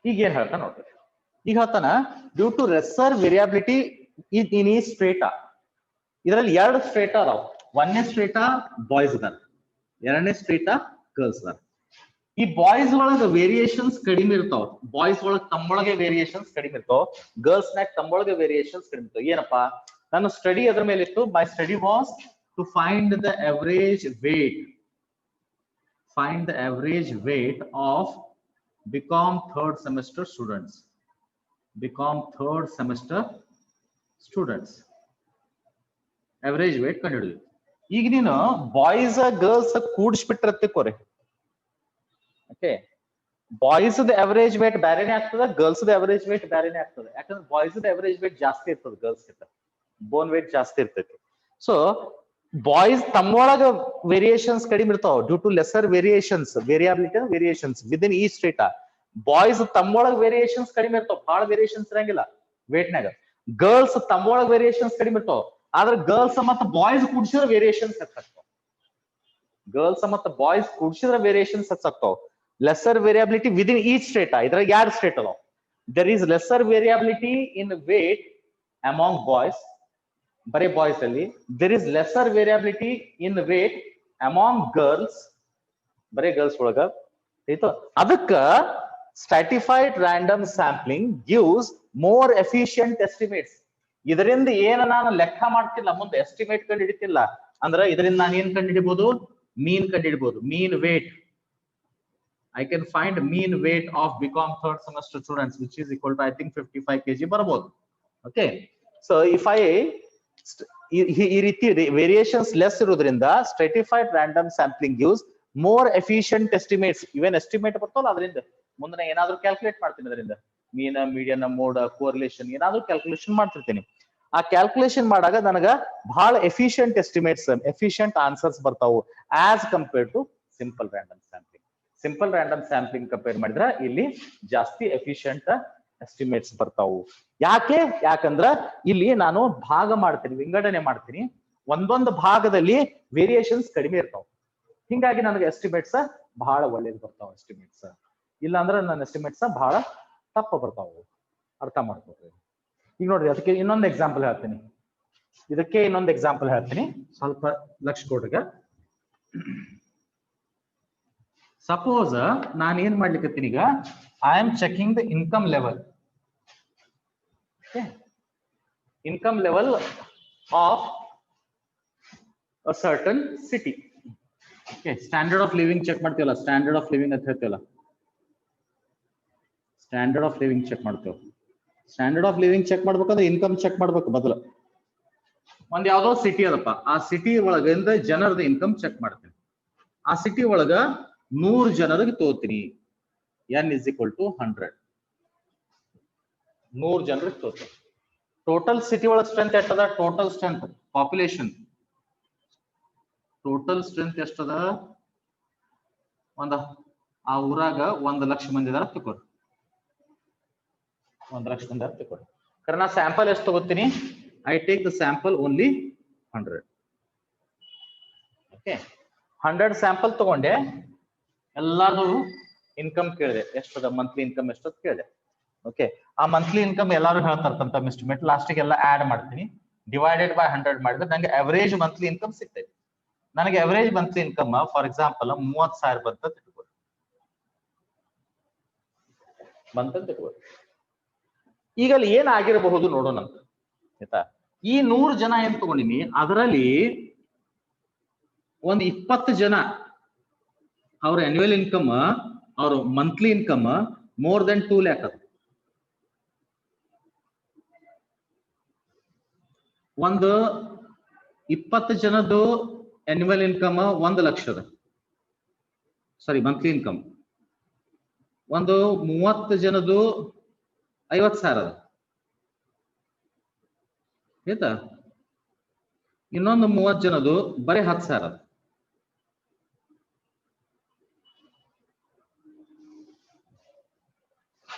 ಈಗ ಏನ್ ಹೇಳ್ತಾನ ನೋಡ್ರಿ. ಈಗ ಹೇಳ್ತಾನ, ಡ್ಯೂ ಟು ರೆಸರ್ ವೇರಿಯಾಬಿಲಿಟಿ ಇನ್ ಈ ಸ್ಟ್ರೇಟಾ. ಇದರಲ್ಲಿ 2 ಸ್ಟ್ರೇಟಾ ಅದಾವ. 1ನೇ ಸ್ಟ್ರೇಟಾ ಬಾಯ್ಸ್ ಅದಾರ, 2ನೇ ಸ್ಟ್ರೇಟಾ ಗರ್ಲ್ಸ್ ಅದಾರ. ಈ ಬಾಯ್ಸ್ ಒಳಗ ವೇರಿಯೇಷನ್ಸ್ ಕಡಿಮೆ ಇರ್ತಾವ. ಬಾಯ್ಸ್ ಒಳಗ ತಮ್ಮೊಳಗೆ ವೇರಿಯೇಷನ್ಸ್ ಕಡಿಮೆ ಇರ್ತಾವ, ಗರ್ಲ್ಸ್ ನಾಗ ತಮ್ಮೊಳಗೆ ವೇರಿಯೇಷನ್ಸ್ ಕಡಿಮೆ ಇರ್ತಾವ. ಏನಪ್ಪಾ, ನನ್ನ ಸ್ಟಡಿ ಅದ್ರ ಮೇಲೆ ಇತ್ತು. My study was to find the average weight, find the average weight of BCom third semester students. BCom third semester students average weight ಕಂಡುಹಿಡಿದ್ವಿ. ಈಗ ನೀನು ಬಾಯ್ಸ್ ಗರ್ಲ್ಸ್ ಕೂಡಿಸ್ಬಿಟ್ಟಿರತ್ತಿಕೋರಿ. ಓಕೆ, ಬಾಯ್ಸ್ ಅವರೇಜ್ ವೇಟ್ ಬೇರೆನೆ ಆಗ್ತದೆ, ಗರ್ಲ್ಸ್ ಅವರೇಜ್ ವೇಟ್ ಬೇರೆನೆ ಆಗ್ತದೆ. ಯಾಕಂದ್ರೆ boys average wait ಜಾಸ್ತಿ ಇರ್ತದೆ, ಗರ್ಲ್ಸ್ ಗಿಂತ ಬೋನ್ ವೇಟ್ ಜಾಸ್ತಿ ಇರ್ತೈತಿ. ಸೊ ಬಾಯ್ಸ್ ತಮ್ಮೊಳಗ ವೇರಿಯೇಷನ್ಸ್ ಕಡಿಮೆ ಇರ್ತಾವ due to lesser variations, variability variations within ಈ ಸ್ಟೇಟಾ. ಬಾಯ್ಸ್ ತಮ್ಮೊಳಗ ವೇರಿಯೇಷನ್ಸ್ ಕಡಿಮೆ ಇರ್ತಾವ, ಬಹಳ ವೇರಿಯೇಷನ್ಸ್ ಇರಂಗಿಲ್ಲ ವೇಟ್ನಾಗ. ಗರ್ಲ್ಸ್ ತಮ್ಮೊಳಗ ವೇರಿಯೇಷನ್ಸ್ ಕಡಿಮೆ ಇರ್ತಾವ, ಆದ್ರೆ ಗರ್ಲ್ಸ್ ಮತ್ತು ಬಾಯ್ಸ್ ಕೂಡಿಸಿದ್ರೆ ವೇರಿಯೇಷನ್ಸ್ ಹೆಚ್ಚಾಗ್ತಾವ. ಗರ್ಲ್ಸ್ ಮತ್ತು ಬಾಯ್ಸ್ ಕೂಡಿಸಿದ್ರೆ ವೇರಿಯೇಷನ್ಸ್ ಹೆಚ್ಚಾಗ್ತಾವ. Lesser variability within each strata. ಇದ್ರಾಗ 2 ಸ್ಟೇಟ್ ಅದಾವ. There is lesser variability in weight among boys, ಬರೀ ಬಾಯ್ಸ್ ಅಲ್ಲಿ. There is lesser variability in weight among girls. ಬರೀ ಗರ್ಲ್ಸ್ ಒಳಗ ಆಯ್ತು. ಅದಕ್ಕ stratified random sampling gives more efficient estimates. ಇದರಿಂದ ಏನ ನಾನು ಲೆಕ್ಕ ಮಾಡ್ತಿಲ್ಲ, ಮುಂದೆ ಎಸ್ಟಿಮೇಟ್ ಕಂಡು ಹಿಡಿತಿಲ್ಲ ಅಂದ್ರೆ ಇದರಿಂದ ನಾನು ಏನ್ ಕಂಡು ಹಿಡಿಬಹುದು, ಮೀನ್ ಕಂಡು ಹಿಡಿಬಹುದು. ಮೀನ್ wait, I can find mean weight of BCom third semester students, which is equal to I think 55 kg ಬರಬಹುದು. Okay, so if I ಈ ರೀತಿ ವೇರಿಯೇಷನ್ಸ್ ಲೆಸ್ ಇರೋದ್ರಿಂದ stratified random sampling gives more efficient estimates. ಇವೇನ್ estimate ಬರ್ತಾವಲ್ಲ ಅದರಿಂದ ಮುಂದೆ ಏನಾದ್ರು calculate ಮಾಡ್ತೀನಿ, ಅದರಿಂದ ಮೀನ್, ಮೀಡಿಯನ್, ಮೋಡ್, ಕೋರಿಲೇಷನ್ ಏನಾದ್ರು ಕ್ಯಾಲ್ಕುಲೇಷನ್ ಮಾಡ್ತಿರ್ತೀನಿ. ಆ ಕ್ಯಾಲ್ಕುಲೇಷನ್ ಮಾಡಾಗ ನನಗ ಬಹಳ ಎಫಿಷಿಯಂಟ್ ಎಸ್ಟಿಮೇಟ್ಸ್, ಎಫಿಷಿಯಂಟ್ ಆನ್ಸರ್ಸ್ ಬರ್ತಾವು as compared to simple random sampling. Simple random sampling compare ಮಾಡಿದ್ರೆ ಇಲ್ಲಿ ಜಾಸ್ತಿ ಎಫಿಷಿಯಂಟ್ ಎಸ್ಟಿಮೇಟ್ಸ್ ಬರ್ತಾವು. ಯಾಕಂದ್ರ ಇಲ್ಲಿ ನಾನು ಭಾಗ ಮಾಡ್ತೀನಿ, ವಿಂಗಡಣೆ ಮಾಡ್ತೀನಿ, ಒಂದೊಂದು ಭಾಗದಲ್ಲಿ ವೇರಿಯೇಷನ್ಸ್ ಕಡಿಮೆ ಇರ್ತಾವ. ಹಿಂಗಾಗಿ ನನಗೆ ಎಸ್ಟಿಮೇಟ್ಸ್ ಬಹಳ ಒಳ್ಳೇದು ಬರ್ತಾವ. ಎಸ್ಟಿಮೇಟ್ಸ್ ಇಲ್ಲ ಅಂದ್ರೆ ನನ್ನ ಎಸ್ಟಿಮೇಟ್ಸ್ ಬಹಳ ತಪ್ಪ ಬರ್ತಾವು. ಅರ್ಥ ಮಾಡ್ಕೊಳ್ರಿ. ಈಗ ನೋಡ್ರಿ, ಅದಕ್ಕೆ ಇನ್ನೊಂದು ಎಕ್ಸಾಂಪಲ್ ಹೇಳ್ತೀನಿ, ಇದಕ್ಕೆ ಇನ್ನೊಂದು ಎಕ್ಸಾಂಪಲ್ ಹೇಳ್ತೀನಿ, ಸ್ವಲ್ಪ ಲಕ್ಷ ಕೊಡ್ರಿಗ. ಸಪೋಸ್ ನಾನು ಏನ್ ಮಾಡ್ಲಿಕ್ಕತ್ತೀನಿ ಈಗ, I am checking the income level. Income level of a certain city. Standard of living check ಮಾಡ್ತೀವಲ್ಲ, ಸ್ಟ್ಯಾಂಡರ್ಡ್ ಆಫ್ ಲಿವಿಂಗ್ ಅಂತ ಹೇಳ್ತೀವಲ್ಲ, ಸ್ಟ್ಯಾಂಡರ್ಡ್ ಆಫ್ ಲಿವಿಂಗ್ ಚೆಕ್ ಮಾಡ್ತೇವೆ. ಸ್ಟ್ಯಾಂಡರ್ಡ್ ಆಫ್ ಲಿವಿಂಗ್ ಚೆಕ್ ಮಾಡ್ಬೇಕಂದ್ರೆ ಇನ್ಕಮ್ ಚೆಕ್ ಮಾಡ್ಬೇಕು ಮೊದಲು. ಒಂದ್ ಯಾವ್ದೋ ಸಿಟಿ ಅದಪ್ಪ, ಆ ಸಿಟಿ ಒಳಗಿಂದ ಜನರದ ಇನ್ಕಮ್ ಚೆಕ್ ಮಾಡ್ತೀನಿ. ಆ ಸಿಟಿ ಒಳಗ 100 ಜನರಿಗೆ ತೋತೀನಿ, n is equal to 100. 100 ಜನರಿಗೆ ತೋತೀನಿ. ಟೋಟಲ್ ಸಿಟಿ ಒಳಗೆ ಸ್ಟ್ರೆಂತ್ ಎಷ್ಟದ? Total strength population, total strength ಎಷ್ಟದ? ಆ ಊರಾಗ 1 ಲಕ್ಷ ಮಂದಿ ಇದಾರ ತಿಳ್ಕೊರಿ, 1 ಲಕ್ಷ ಮಂದಿ ತಿಳ್ಕೊರಿ. ಕರೆ ನಾ ಸ್ಯಾಂಪಲ್ ಎಷ್ಟು ತಗೋತೀನಿ? I take the sample only 100. Okay, 100 sample ತಗೊಂಡೆ, ಎಲ್ಲಾರು ಇನ್ಕಮ್ ಕೇಳಿದೆ, ಎಷ್ಟದ ಮಂತ್ಲಿ ಇನ್ಕಮ್ ಎಷ್ಟದ ಕೇಳಿದೆ. ಓಕೆ, ಆ ಮಂತ್ಲಿ ಇನ್ಕಮ್ ಎಲ್ಲಾರು ಹೇಳ್ತಾರ ಎಸ್ಟಿಮೇಟ್. ಲಾಸ್ಟಿಗೆ ಎಲ್ಲ ಆಡ್ ಮಾಡ್ತೀನಿ, ಡಿವೈಡೆಡ್ ಬೈ 100 ಮಾಡಿದ್ರೆ ನಂಗೆ ಅವರೇಜ್ ಮಂತ್ಲಿ ಇನ್ಕಮ್ ಸಿಗ್ತೈತಿ. ನನಗೆ average monthly income for example 30,000 ಬಂತ ತಿಳ್ಕೊಳ್ಳಿ, ಈಗ ಅಲ್ಲಿ ಏನಾಗಿರಬಹುದು ನೋಡೋಣ ಅಂತ ಆಯ್ತಾ. ಈ 100 ಜನ ಏನ್ ತಗೊಂಡಿನಿ, ಅದರಲ್ಲಿ ಒಂದು 20 ಜನ ಅವ್ರ ಆನ್ಯುವಲ್ ಇನ್ಕಮ್, ಅವ್ರ monthly income more than 2 lakh ಅದು. ಒಂದು 20 ಜನದ್ದು ಆನ್ಯುವಲ್ ಇನ್ಕಮ್ 1 ಲಕ್ಷದ, ಸಾರಿ ಮಂತ್ಲಿ ಇನ್ಕಮ್. ಒಂದು 30 ಜನದ್ದು 50,000 ಅದ ಆಯ್ತಾ. ಇನ್ನೊಂದು 30 ಜನದ್ದು ಬರೀ 10,000 ಅದ.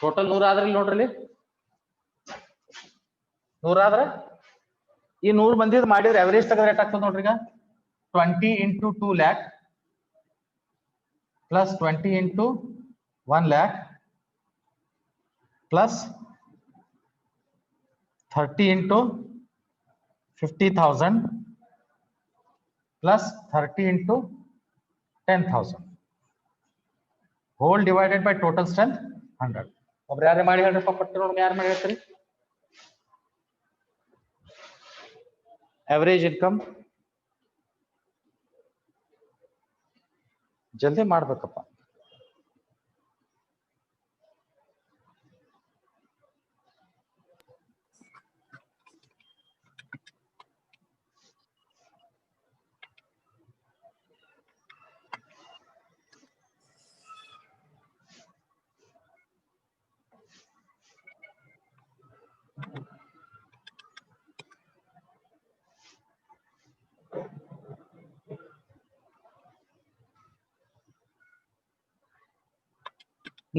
ಟೋಟಲ್ 100 ಆದ್ರಲ್ಲಿ ನೋಡ್ರಿ, 100 ಆದ್ರೆ ಈ 100 ಮಂದಿ ಮಾಡಿದ್ರೆ ಅವರೇಜ್ ತೆಗೆದ್ರೆ ರೇಟ್ ಆಗ್ತದೆ ನೋಡ್ರಿ. ಈಗ 20 into 2 lakh plus 20 into 1 lakh plus 30 into 50,000 plus 30 into 10,000 whole divided by total strength 100. ಒಬ್ರು ಯಾರೇ ಮಾಡಿ ಹೇಳ್ರಪ್ಪ, ಪಟ್ಟು ಯಾರು ಮಾಡಿ ಹೇಳ್ತೀರಿ? average income ಜಲ್ದಿ ಮಾಡ್ಬೇಕಪ್ಪ.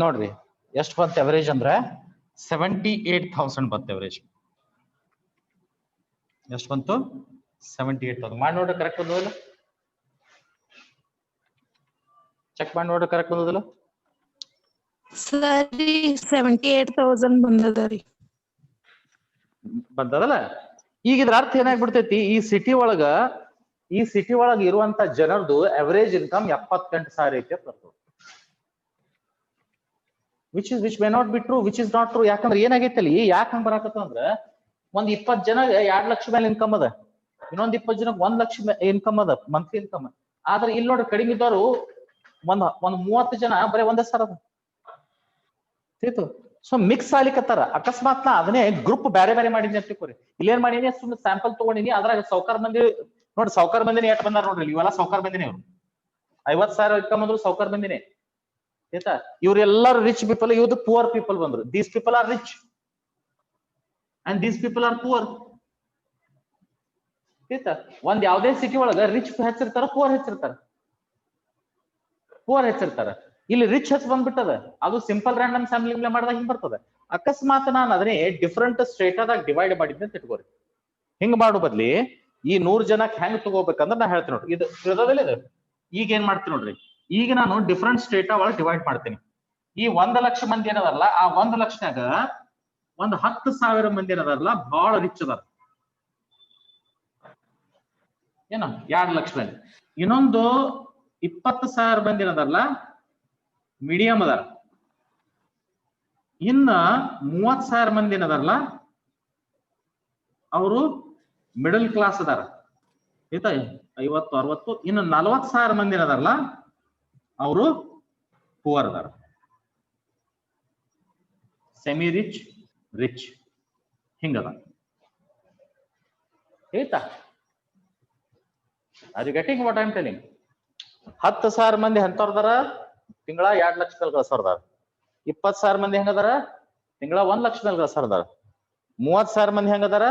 ನೋಡ್ರಿ ಎಷ್ಟು ಬಂತ ಅವರೇಜ್ ಅಂದ್ರೆ 78,000 ಬಂತ ಅವರೇಜ್. ಎಷ್ಟು ಬಂತು? 78,000. ಮಾಡಿ ನೋಡ್ರಿ ಕರೆಕ್ಟ್ ಬಂದದಲ್ಲ, ಚೆಕ್ ಮಾಡಿ ನೋಡ್ರಿ ಕರೆಕ್ಟ್ ಬಂದದಲ್ಲ. ಸರಿ 78,000 ಬಂದದರಿ, ಬಂದದಲ್ಲ. ಈಗ ಇದ್ರ ಅರ್ಥ ಏನಾಗ್ಬಿಡ್ತೈತಿ, ಈ ಸಿಟಿ ಒಳಗ ಈ ಸಿಟಿ ಒಳಗೆ ಇರುವಂತ ಜನರದು ಅವರೇಜ್ ಇನ್ಕಮ್ 78,000 ಐತಿ ಅಂತ ಬರ್ತದೆ. Which may not be true, which is not true. ಯಾಕಂದ್ರೆ ಏನಾಗೈತಿ ಅಲ್ಲಿ, ಯಾಕೆ ಹಂಗ್ ಬರಾಕತ್ತ ಅಂದ್ರ ಒಂದ್ 20 ಜನ 2 ಲಕ್ಷ ಮೇಲೆ ಇನ್ಕಮ್ ಅದ, ಇನ್ನೊಂದ್ 20 ಜನಕ್ಕೆ 1 ಲಕ್ಷ ಇನ್ಕಮ್ ಅದ, ಮಂತ್ಲಿ ಇನ್ಕಮ್. ಆದ್ರೆ ಇಲ್ಲಿ ನೋಡ್ರಿ ಕಡಿಮೆ ಇದ್ದವರು ಒಂದ್ 30 ಜನ ಬರೀ 1,000 ಅದ. ಆಯ್ತು. ಸೊ ಮಿಕ್ಸ್ ಆಗ್ಲಿಕ್ಕತ್ತಾರ. ಅಕಸ್ಮಾತ್ ನಾ ಅದನ್ನೇ ಗ್ರೂಪ್ ಬೇರೆ ಬೇರೆ ಮಾಡಿದ್ನಿ ಅಂತ ತಿಳ್ಕೊರಿ. ಇಲ್ಲೇನ್ ಮಾಡೀನಿ, ಸುಮ್ಮನೆ ಸ್ಯಾಂಪಲ್ ತಗೊಂಡಿನಿ. ಅದ್ರಾಗ ಸಾವ್ಕಾರ ಮಂದಿ ನೋಡಿ, ಸಾವ್ಕಾರ ಮಂದಿನೇ ಎಷ್ಟು ಬಂದಾರ ನೋಡ್ರಿ, ಇವೆಲ್ಲ ಸಾವ್ಕಾರ ಮಂದಿನೇ. ಇವ್ರು 50,000 ಇನ್ಕಮ್ ಅಂದ್ರು ಸಾವ್ಕಾರ ಮಂದಿನೇ. ಆಯ್ತಾ. ಇವ್ರೆಲ್ಲಾರು ರಿಚ್ ಪೀಪಲ್, ಇವ್ದು ಪುವರ್ ಪೀಪಲ್ ಬಂದ್ರು. These people are rich and these people are poor. ಆಯ್ತಾ. ಒಂದ್ ಯಾವ್ದೇ ಸಿಟಿ ಒಳಗ ರಿಚ್ ಹೆಚ್ಚಿರ್ತಾರ, ಪುವರ್ ಹೆಚ್ಚಿರ್ತಾರ. ಪುವರ್ ಹೆಚ್ಚಿರ್ತಾರ. ಇಲ್ಲಿ ರಿಚ್ ಹೆಚ್ಚು ಬಂದ್ಬಿಟ್ಟದ. ಅದು ಸಿಂಪಲ್ ರ್ಯಾಂಡಮ್ ಸ್ಯಾಂಪ್ಲಿಂಗ್ ಮಾಡಿದಾಗ ಹಿಂಗ್ ಬರ್ತದೆ. ಅಕಸ್ಮಾತ್ ನಾನು ಅದನ್ನೇ ಡಿಫ್ರೆಂಟ್ ಸ್ಟೇಟದಾಗ ಡಿವೈಡ್ ಮಾಡಿದ್ದೆ ಅಂತ ಇಟ್ಕೋರಿ. ಹಿಂಗ್ ಮಾಡೋ ಬದ್ಲಿ ಈ 100 ಜನಕ್ಕೆ ಹೆಂಗ್ ತಗೋಬೇಕಂದ್ರೆ ನಾ ಹೇಳ್ತೀನಿ ನೋಡ್ರಿ. ಇದು ತಿಳಿದದಿಲ್ಲ ಇದು. ಈಗ ಏನ್ ಮಾಡ್ತೀನಿ ನೋಡ್ರಿ, ಈಗ ನಾನು ಡಿಫ್ರೆಂಟ್ ಸ್ಟೇಟ್ ಒಳಗೆ ಡಿವೈಡ್ ಮಾಡ್ತೀನಿ. ಈ 1 ಲಕ್ಷ ಮಂದಿ ಏನದಾರಲ್ಲ, ಆ 1 ಲಕ್ಷನಾಗ ಒಂದ್ 10,000 ಮಂದಿ ಏನದಾರಲ್ಲ ಬಹಳ ರಿಚ್ ಅದಾರ. ಏನ 2 ಲಕ್ಷ ಮಂದಿ. ಇನ್ನೊಂದು 20,000 ಮಂದಿ ಏನದಾರಲ್ಲ ಮೀಡಿಯಂ ಅದಾರ. ಇನ್ನ 30,000 ಮಂದಿ ಏನದಾರಲ್ಲ ಅವರು ಮಿಡಲ್ ಕ್ಲಾಸ್ ಅದಾರ. ಆಯ್ತಾ. 50, 60. ಇನ್ನು 40,000 ಮಂದಿ ಏನದಾರಲ್ಲ ಅವರು ಪುವರ್ ಅದಾರ. ಸೆಮಿ ರಿಚ್, ರಿಚ್ ಹಿಂಗದ. ಆಯ್ತಾ. Are you getting what I am telling? 10,000 ಮಂದಿ ಎಂತವ್ರದಾರ, ತಿಂಗಳ 2 ಲಕ್ಷ ಮೇಲೆ ಗಳಿಸೋರ್ದಾರ. 20,000 ಮಂದಿ ಹೆಂಗದಾರ, ತಿಂಗಳ 1 ಲಕ್ಷ ಮೇಲೆ ಗಳಿಸೋರ್ದಾರ. 30,000 ಮಂದಿ ಹೆಂಗದಾರ,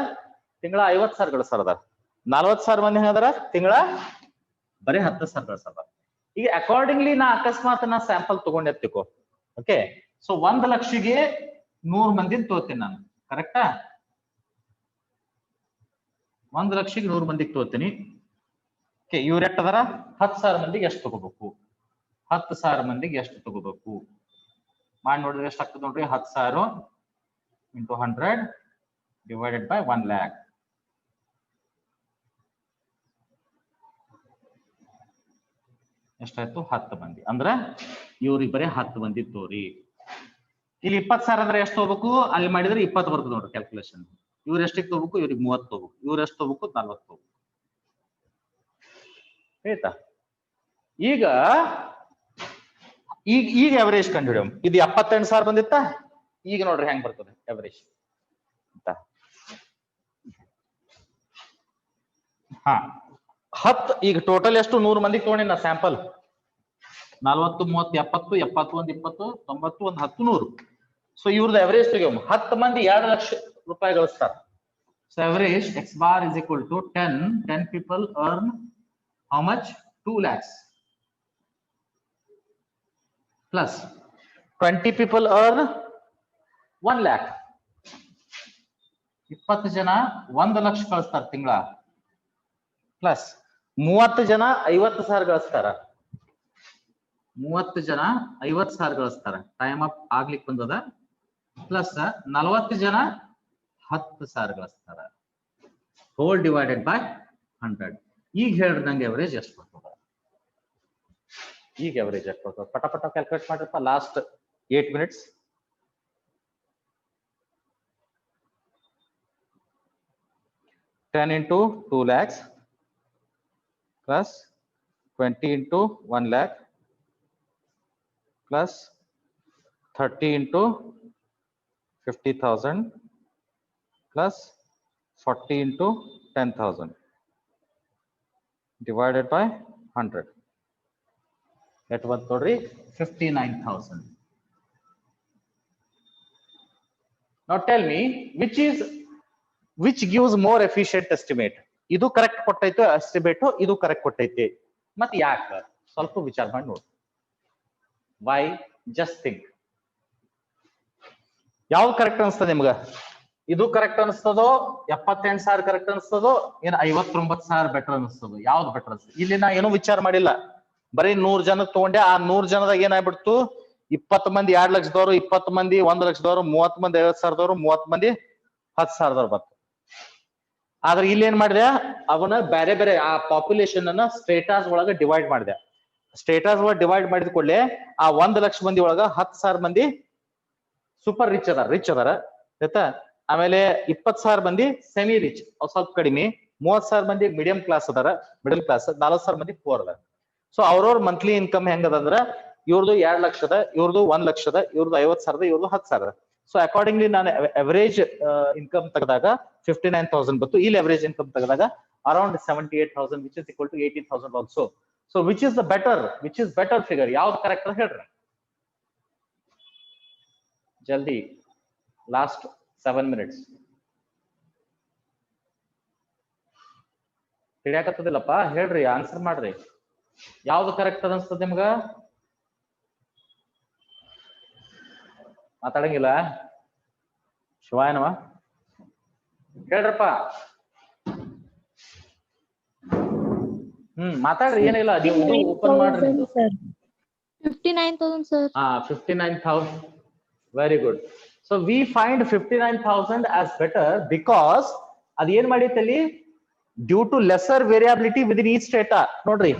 ತಿಂಗಳ 50,000 ಗಳಿಸೋರ್ದಾರ. 40,000 ಮಂದಿ ಹೆಂಗದಾರ, ತಿಂಗಳ ಬರೀ 10,000 ಗಳಿಸೋರ್ದಾರ. ಈಗ ಅಕಾರ್ಡಿಂಗ್ಲಿ ನಾ ಅಕಸ್ಮಾತ್ ನಾ ಸ್ಯಾಂಪಲ್ ತಗೊಂಡೆ ತಿಳ್ಕೊ. ಓಕೆ. ಸೊ 1 ಲಕ್ಷಗೆ 100 ಮಂದಿನ ತಗೋತೀನಿ ನಾನು. ಕರೆಕ್ಟಾ? 1 ಲಕ್ಷಕ್ಕೆ 100 ಮಂದಿಗೆ ತಗೋತೀನಿ. ಓಕೆ. ಇವ್ರ ಎಷ್ಟು ಅದಾರ, 10,000 ಮಂದಿಗೆ ಎಷ್ಟು ತಗೋಬೇಕು, 10,000 ಮಂದಿಗೆ ಎಷ್ಟು ತಗೋಬೇಕು ಮಾಡಿ ನೋಡಿದ್ರೆ ಎಷ್ಟು ಆಗ್ತದೆ ನೋಡ್ರಿ. 10,000 into 100 divided by 1 lakh. ಎಷ್ಟಾಯ್ತು? 10 ಮಂದಿ. ಅಂದ್ರೆ ಇವ್ರಿಗೆ ಬರೀ 10 ಮಂದಿ ತೋರಿ. ಇಲ್ಲಿ 20,000 ಅಂದ್ರೆ ಎಷ್ಟು ತಗೋಬೇಕು, ಅಲ್ಲಿ ಮಾಡಿದ್ರೆ 20 ಬರ್ತದೆ ನೋಡ್ರಿ ಕ್ಯಾಲ್ಕುಲೇಷನ್. ಇವ್ರು ಎಷ್ಟಿಗೆ ತಗೋಬೇಕು, ಇವ್ರಿಗೆ 30 ತಗೋಬೇಕು. ಇವ್ರು ಎಷ್ಟು ತಗೋಬೇಕು, 40 ತಗೋಬೇಕು. ಆಯ್ತಾ. ಈಗ ಈಗ ಅವರೇಜ್ ಕಂಡು ಹಿಡಿಯೋಣ. ಇದು 78,000 ಬಂದಿತ್ತ. ಈಗ ನೋಡ್ರಿ ಹೆಂಗ್ ಬರ್ತದೆ ಅವರೇಜ್ ಅಂತ. ಹಾ 10. ಈಗ ಟೋಟಲ್ ಎಷ್ಟು, 100 ಮಂದಿಗೆ ತಗೊಂಡಿ ನಾ ಸ್ಯಾಂಪಲ್. 40, 30, 70, 71, 20, 90, 1, 10, 100. ಸೊ ಇವ್ರದ್ದು ಅವರೇಜ್ ತೆಗಿಯೋಣ. 10 ಮಂದಿ 2 ಲಕ್ಷ ರೂಪಾಯಿ ಗಳಿಸ್ತಾರ. So average X bar is equal to 10 people earn how much? 2 lakhs. Plus 20 people earn 1 lakh. 20 ಜನ 1 ಲಕ್ಷ ಗಳಿಸ್ತಾರ ತಿಂಗಳ. ಪ್ಲಸ್ 30 ಜನ 50,000 ಗಳಿಸ್ತಾರ. 30 ಜನ 50,000 ಗಳಿಸ್ತಾರ. ಟೈಮ್ ಅಪ್ ಆಗ್ಲಿಕ್ಕೆ ಬಂದದ. ಪ್ಲಸ್ 40 ಜನ 10,000 ಗಳಿಸ್ತಾರ. Whole divided by 100. ಈಗ ಹೇಳ್ರಿ ನಂಗೆ ಅವರೇಜ್ ಎಷ್ಟು ಬರ್ತದ? ಈಗ ಅವರೇಜ್ ಎಷ್ಟು ಬರ್ತದ? ಪಟ ಪಟ ಕ್ಯಾಲ್ಕುಲೇಟ್ ಮಾಡ್ರಪ್ಪ. Last 8 minutes. $10 into 2 lakhs plus 20 into 1 lakh plus 30 into 50,000 plus 40 into 10,000 divided by 100. That was totally 59,000. Now tell me which gives more efficient estimate. ಇದು ಕರೆಕ್ಟ್ ಕೊಟ್ಟೈತೆ ಎಸ್ಟಿಮೇಟ್, ಇದು ಕರೆಕ್ಟ್ ಕೊಟ್ಟೈತೆ. ಮತ್ತೆ ಯಾಕೆ ಸ್ವಲ್ಪ ವಿಚಾರ ಮಾಡಿ ನೋಡಿ. ವೈ? Just think. ಯಾವ್ದು ಕರೆಕ್ಟ್ ಅನಿಸ್ತದೆ ನಿಮ್ಗ? ಇದು ಕರೆಕ್ಟ್ ಅನಿಸ್ತದೋ, 78,000 ಕರೆಕ್ಟ್ ಅನಿಸ್ತದೋ, ಏನ್ 59,000 ಬೆಟರ್ ಅನಿಸ್ತದೋ? ಯಾವ್ದು ಬೆಟರ್ ಅನಿಸ್ತದೆ? ಇಲ್ಲಿ ನಾ ಏನೋ ವಿಚಾರ ಮಾಡಿಲ್ಲ. ಬರೀ 100 ಜನಕ್ಕೆ ತಗೊಂಡೆ. ಆ 100 ಜನದಾಗ ಏನಾಗ್ಬಿಡ್ತು, 20 ಮಂದಿ 2 ಲಕ್ಷದವರು, 20 ಮಂದಿ 1 ಲಕ್ಷದವರು, 30 ಮಂದಿ 50,000ದವರು, 30 ಮಂದಿ 10,000ದವ್ರು ಬಂತು. ಆದ್ರೆ ಇಲ್ಲಿ ಏನ್ ಮಾಡಿದೆ, ಅವನ ಬೇರೆ ಬೇರೆ ಆ ಪಾಪ್ಯುಲೇಷನ್ ಅನ್ನ ಸ್ಟೇಟಾಸ್ ಒಳಗ ಡಿವೈಡ್ ಮಾಡಿದೆ. ಸ್ಟೇಟಾಸ್ ಒಳಗೆ ಡಿವೈಡ್ ಮಾಡಿದ ಕೂಡಲೇ ಆ 1,00,000 ಮಂದಿ ಒಳಗ 10,000 ಮಂದಿ ಸೂಪರ್ ರಿಚ್ ಅದಾರ ಆಯ್ತಾ. ಆಮೇಲೆ 20,000 ಮಂದಿ ಸೆಮಿ ರಿಚ್ ಸ್ವಲ್ಪ ಕಡಿಮೆ, 30,000 ಮಂದಿ ಮೀಡಿಯಂ ಕ್ಲಾಸ್ ಅದಾರ, ಮಿಡಲ್ ಕ್ಲಾಸ್, 40,000 ಮಂದಿ ಪೂರ್ ಅದಾರ. ಸೊ ಅವ್ರವ್ರ ಮಂತ್ಲಿ ಇನ್ಕಮ್ ಹೆಂಗದ ಅಂದ್ರ ಇವ್ರದ್ದು 2,00,000, ಇವ್ರದ್ದು 1,00,000, ಇವ್ರದ್ದು 50,000, ಇವ್ರದ್ದು 10,000. ಸೊ ಅಕಾರ್ಡಿಂಗ್ಲಿ ನಾನು ಅವರೇಜ್ ಇನ್ಕಮ್ ತೆಗೆದಾಗ 59,000 ಬಂತು. ಇಲ್ಲಿ ಅವರೇಜ್ ಇನ್ಕಮ್ ತೆಗೆದಾಗ around 78,000, which is equal to 18,000 also. So which is better figure? ಯಾವ್ದು ಕರೆಕ್ಟ್ ಹೇಳ್ರಿ ಜಲ್ದಿ, ಲಾಸ್ಟ್ 7 minutes. ತಿಳಿಯಾಕತ್ತದಿಲ್ಲಪ್ಪ, ಹೇಳ್ರಿ, ಆನ್ಸರ್ ಮಾಡ್ರಿ. ಯಾವ್ದು ಕರೆಕ್ಟ್ ಅನ್ಸ್ತದೆ ನಿಮ್ಗ? ಮಾತಾಡಂಗಿಲ್ಲ? ಶಿವಾಯನವ ಹೇಳ್ರಪ್ಪ. ಮಾತಾಡ್ರಿ, ಏನಿಲ್ಲ, ನೀವು ಓಪನ್ ಮಾಡ್ರಿ. 59,000 sir. 59,000. Very good. So we find 59,000 as better because ಅದ್ ಏನ್ ಮಾಡೈತೆ ಅಲ್ಲಿ, due to lesser variability within each strata. ನೋಡ್ರಿ,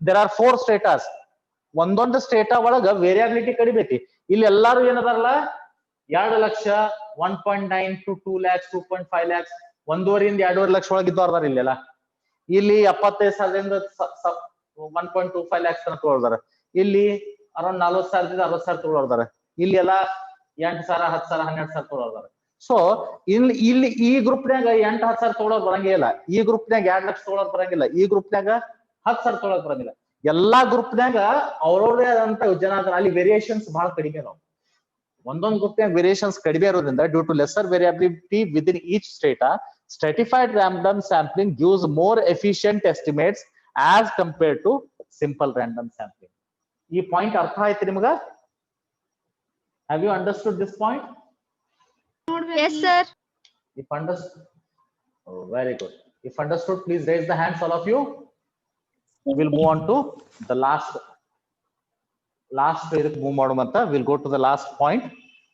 ದೇರ್ ಆರ್ 4 ಸ್ಟೇಟಾಸ್. ಒಂದೊಂದು ಸ್ಟೇಟಾ ಒಳಗ ವೇರಿಯಾಬಿಲಿಟಿ ಕಡಿಮೆ ಐತಿ. ಇಲ್ಲಿ ಎಲ್ಲಾರು ಏನದಾರಲ್ಲ 2,00,000, 1.9 to 2 lakhs, 2.5 lakhs, 1.5 to 2.5 lakh ಒಳಗಿದ್ದು ಅದಾರ ಇಲ್ಲೆಲ್ಲ. ಇಲ್ಲಿ 75,000 1.25 lakhs ತನಕ ತಗೊಳ್ದಾರ. ಇಲ್ಲಿ ಅರೌಂಡ್ 40,000 60,000 ತಗೊಳ್ದಾರ. ಇಲ್ಲಿ ಎಲ್ಲ 8,000 10,000 12,000 ತಗೊಳ್ದಾರ. ಸೊ ಇಲ್ಲಿ ಈ ಗ್ರೂಪ್ನಾಗ 8,000 ತಗೊಳೋರ್ ಬರಂಗಿಲ್ಲ, ಈ ಗ್ರೂಪ್ನಾಗ 2 ಲಕ್ಷ ತಗೊಳೋರ್ ಬರಂಗಿಲ್ಲ, ಈ ಗ್ರೂಪ್ನಾಗ 10,000 ತಗೊಳಕ್ ಬರಂಗಿಲ್ಲ. ಎಲ್ಲಾ ಗ್ರೂಪ್ನಾಗ ಅವ್ರವ್ರೇ ಆದಂತ ಜನ ಅದಾರ. ಅಲ್ಲಿ ವೇರಿಯೇಷನ್ಸ್ ಬಹಳ ಕಡಿಮೆ ನಾವು. ಒಂದೊಂದು ಗ್ರೂಪ್ನಾಗ ವೇರಿಯೇಷನ್ಸ್ ಕಡಿಮೆ ಇರೋದ್ರಿಂದ due to lesser variability within each strata, stratified random sampling gives more efficient estimates as compare to simple random sampling. ಈ ಪಾಯಿಂಟ್ ಅರ್ಥ ಆಯ್ತು ನಿಮ್ಗ? Have you understood this point? Yes sir. If understood, oh, very good. If understood, please raise the hands, all of you. We'll move on to the last move madumanta. We'll go to the last point.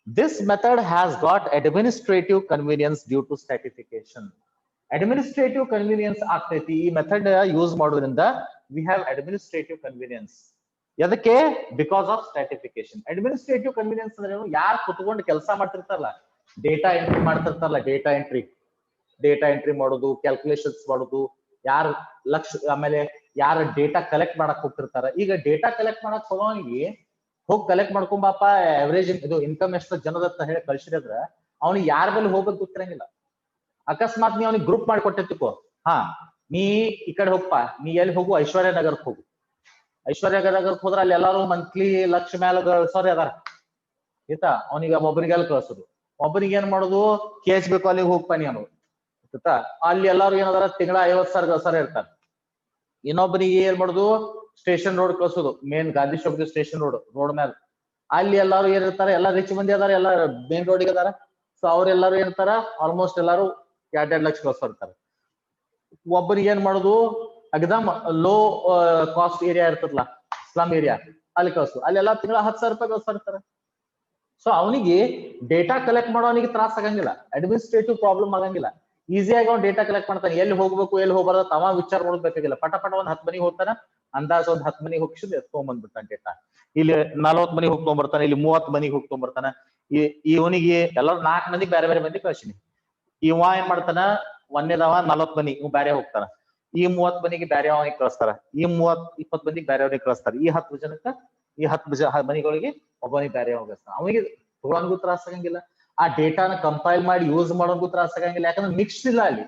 This method has got administrative convenience due to stratification. Administrative convenience ಆಗ್ತೈತಿ. ಈ method use ಮಾಡೋದ್ರಿಂದ we have administrative convenience. ಎದಕ್ಕೆ? Because of stratification. Administrative convenience ಅಂದ್ರೆ ಯಾರು ಕುತ್ಕೊಂಡು ಕೆಲಸ ಮಾಡ್ತಿರ್ತಾರಲ್ಲ, data entry ಮಾಡ್ತಿರ್ತಾರಲ್ಲ, data entry ಮಾಡೋದು, calculations ಮಾಡೋದು, ಯಾರು ಆಮೇಲೆ ಯಾರು ಡೇಟಾ ಕಲೆಕ್ಟ್ ಮಾಡಕ್ ಹೋಗ್ತಿರ್ತಾರ. ಈಗ ಡೇಟಾ ಕಲೆಕ್ಟ್ ಮಾಡಕ್ ಹೋಗೋನಿಗೆ ಹೋಗಿ ಕಲೆಕ್ಟ್ ಮಾಡ್ಕೊಂಬಾಪ, ಅವರೇಜ್ ಇದು ಇನ್ಕಮ್ ಎಷ್ಟು ಜನದತ್ತ ಹೇಳಿ ಕಳ್ಸಿದ್ರ ಅವ್ನಿಗೆ ಯಾರ ಬಳಿ ಹೋಗ್ಬೇಕು ಗೊತ್ತಿರಂಗಿಲ್ಲ. ಅಕಸ್ಮಾತ್ ನೀ ಅವ್ನಿಗೆ ಗ್ರೂಪ್ ಮಾಡಿಕೊಟ್ಟಿರ್ತಿಕೋ, ನೀ ಈ ಕಡೆ ಹೋಗ್ಪಾ, ನೀ ಎಲ್ಲಿ ಹೋಗು, ಐಶ್ವರ್ಯ ನಗರಕ್ಕೆ ಹೋಗು. ಐಶ್ವರ್ಯ ನಗರಕ್ಕೆ ಹೋದ್ರ ಅಲ್ಲಿ ಎಲ್ಲಾರು ಮಂತ್ಲಿ ಲಕ್ಷ ಮೇಲೆ ಗಳಿಸೋರಿ ಅದಾರ ಆಯ್ತಾ. ಅವನಿಗೆ ಒಬ್ಬರಿಗೆಲ್ಲ ಕಳ್ಸೋದು, ಒಬ್ಬರಿಗೆ ಏನ್ ಮಾಡೋದು, KHB ಕಾಲೇಜ್ ಹೋಗ್ಪಾನಿ ಅನ್ನೋದು ಆಯ್ತಾ. ಅಲ್ಲಿ ಎಲ್ಲಾರು ಏನದಾರ ತಿಂಗಳ 50,000 ಗಳಿಸೋರ ಇರ್ತಾರ. ಇನ್ನೊಬ್ಬರಿಗೆ ಏನ್ ಮಾಡುದು, ಸ್ಟೇಷನ್ ರೋಡ್ ಕಳ್ಸೋದು, main Gandhi Chowk station road ಮೇಲೆ. ಅಲ್ಲಿ ಎಲ್ಲಾರು ಏನಿರ್ತಾರೆ, ಎಲ್ಲಾ ರಿಚ್ ಮಂದಿ ಅದಾರ, ಎಲ್ಲ ಮೇನ್ ರೋಡಿಗೆ ಅದಾರ. ಸೊ ಅವ್ರೆಲ್ಲಾರು ಏನಿರ್ತಾರ, ಆಲ್ಮೋಸ್ಟ್ ಎಲ್ಲಾರು 2 ಲಕ್ಷ ಕಳ್ಸೋರ್ತಾರೆ. ಒಬ್ಬರಿಗೆ ಏನ್ ಮಾಡುದು, ಎಕ್ದಮ್ ಲೋ ಕಾಸ್ಟ್ ಏರಿಯಾ ಇರ್ತದಲ್ಲ, ಸ್ಲಮ್ ಏರಿಯಾ, ಅಲ್ಲಿ ಕಳ್ಸು, ಅಲ್ಲೆಲ್ಲ ತಿಂಗಳ 10,000 ರೂಪಾಯಿ ಕಳ್ಸಿರ್ತಾರೆ. ಸೊ ಅವನಿಗೆ ಡೇಟಾ ಕಲೆಕ್ಟ್ ಮಾಡೋನಿಗೆ ತ್ರಾಸ ಆಗಂಗಿಲ್ಲ, ಅಡ್ಮಿನಿಸ್ಟ್ರೇಟಿವ್ ಪ್ರಾಬ್ಲಮ್ ಆಗಂಗಿಲ್ಲ. ಈಸಿಯಾಗಿ ಅವ್ನು ಡೇಟಾ ಕಲೆಕ್ಟ್ ಮಾಡ್ತಾನೆ. ಎಲ್ಲಿ ಹೋಗ್ಬೇಕು ಎಲ್ಲಿ ಹೋಗ್ಬಾರ್ದು ತಮ್ಮ ವಿಚಾರ ಮಾಡ್ಬೇಕಾಗಿಲ್ಲ. ಪಟ ಒಂದ್ 10 ಮನಿಗೆ ಹೋಗ್ತಾನ, ಅಂದಾಜ್ ಒಂದ್ 10 ಮನಿಗೆ ಹೋಗಿಸಿದ್ ಎತ್ಕೊಂಡ್ಬಂದ್ಬಿಡ್ತಾನೆ ಡೇಟಾ. ಇಲ್ಲಿ 40 ಮನಿಗೆ ಹೋಗ್ಕೊಂಡ್ಬರ್ತಾನೆ, ಇಲ್ಲಿ 30 ಮನಿಗೆ ಹೋಗ್ಕೊಂಡ್ಬರ್ತಾನ. ಇವನಿಗೆ ಎಲ್ಲರೂ 4 ಮಂದಿ ಬೇರೆ ಬೇರೆ ಮಂದಿ ಕಳ್ಸಿನಿ. ಇವ ಏನ್ ಮಾಡ್ತಾನ, ಒಂದೇದವ 40 ಮನಿ ಇವ್ ಬೇರೆ ಹೋಗ್ತಾನ, ಈ 30 ಮನಿಗೆ ಬೇರೆ ಅವನಿಗೆ ಕಳಿಸ್ತಾರ, ಈ 20 ಮಂದಿಗೆ ಬೇರೆ ಅವ್ರಿಗೆ ಕಳಿಸ್ತಾರ, ಈ 10 ಜನಕ್ಕ ಈ 10 ಮನಿಗಳಿಗೆ ಒಬ್ಬನಿಗೆ ಬೇರೆ ಹೋಗಿಸ್ತಾನ. ಅವನಿಗೆ ತಗೊಳಂಗೂ ತ್ರಾಸ ಆಗಂಗಿಲ್ಲ, ಆ ಡೇಟಾನ ಕಂಪೈಲ್ ಮಾಡಿ ಯೂಸ್ ಮಾಡೋಂಗೂ ತ್ರಾಸ ಆಗಂಗಿಲ್ಲ. ಯಾಕಂದ್ರೆ ಮಿಕ್ಸ್ ಇಲ್ಲ ಅಲ್ಲಿ,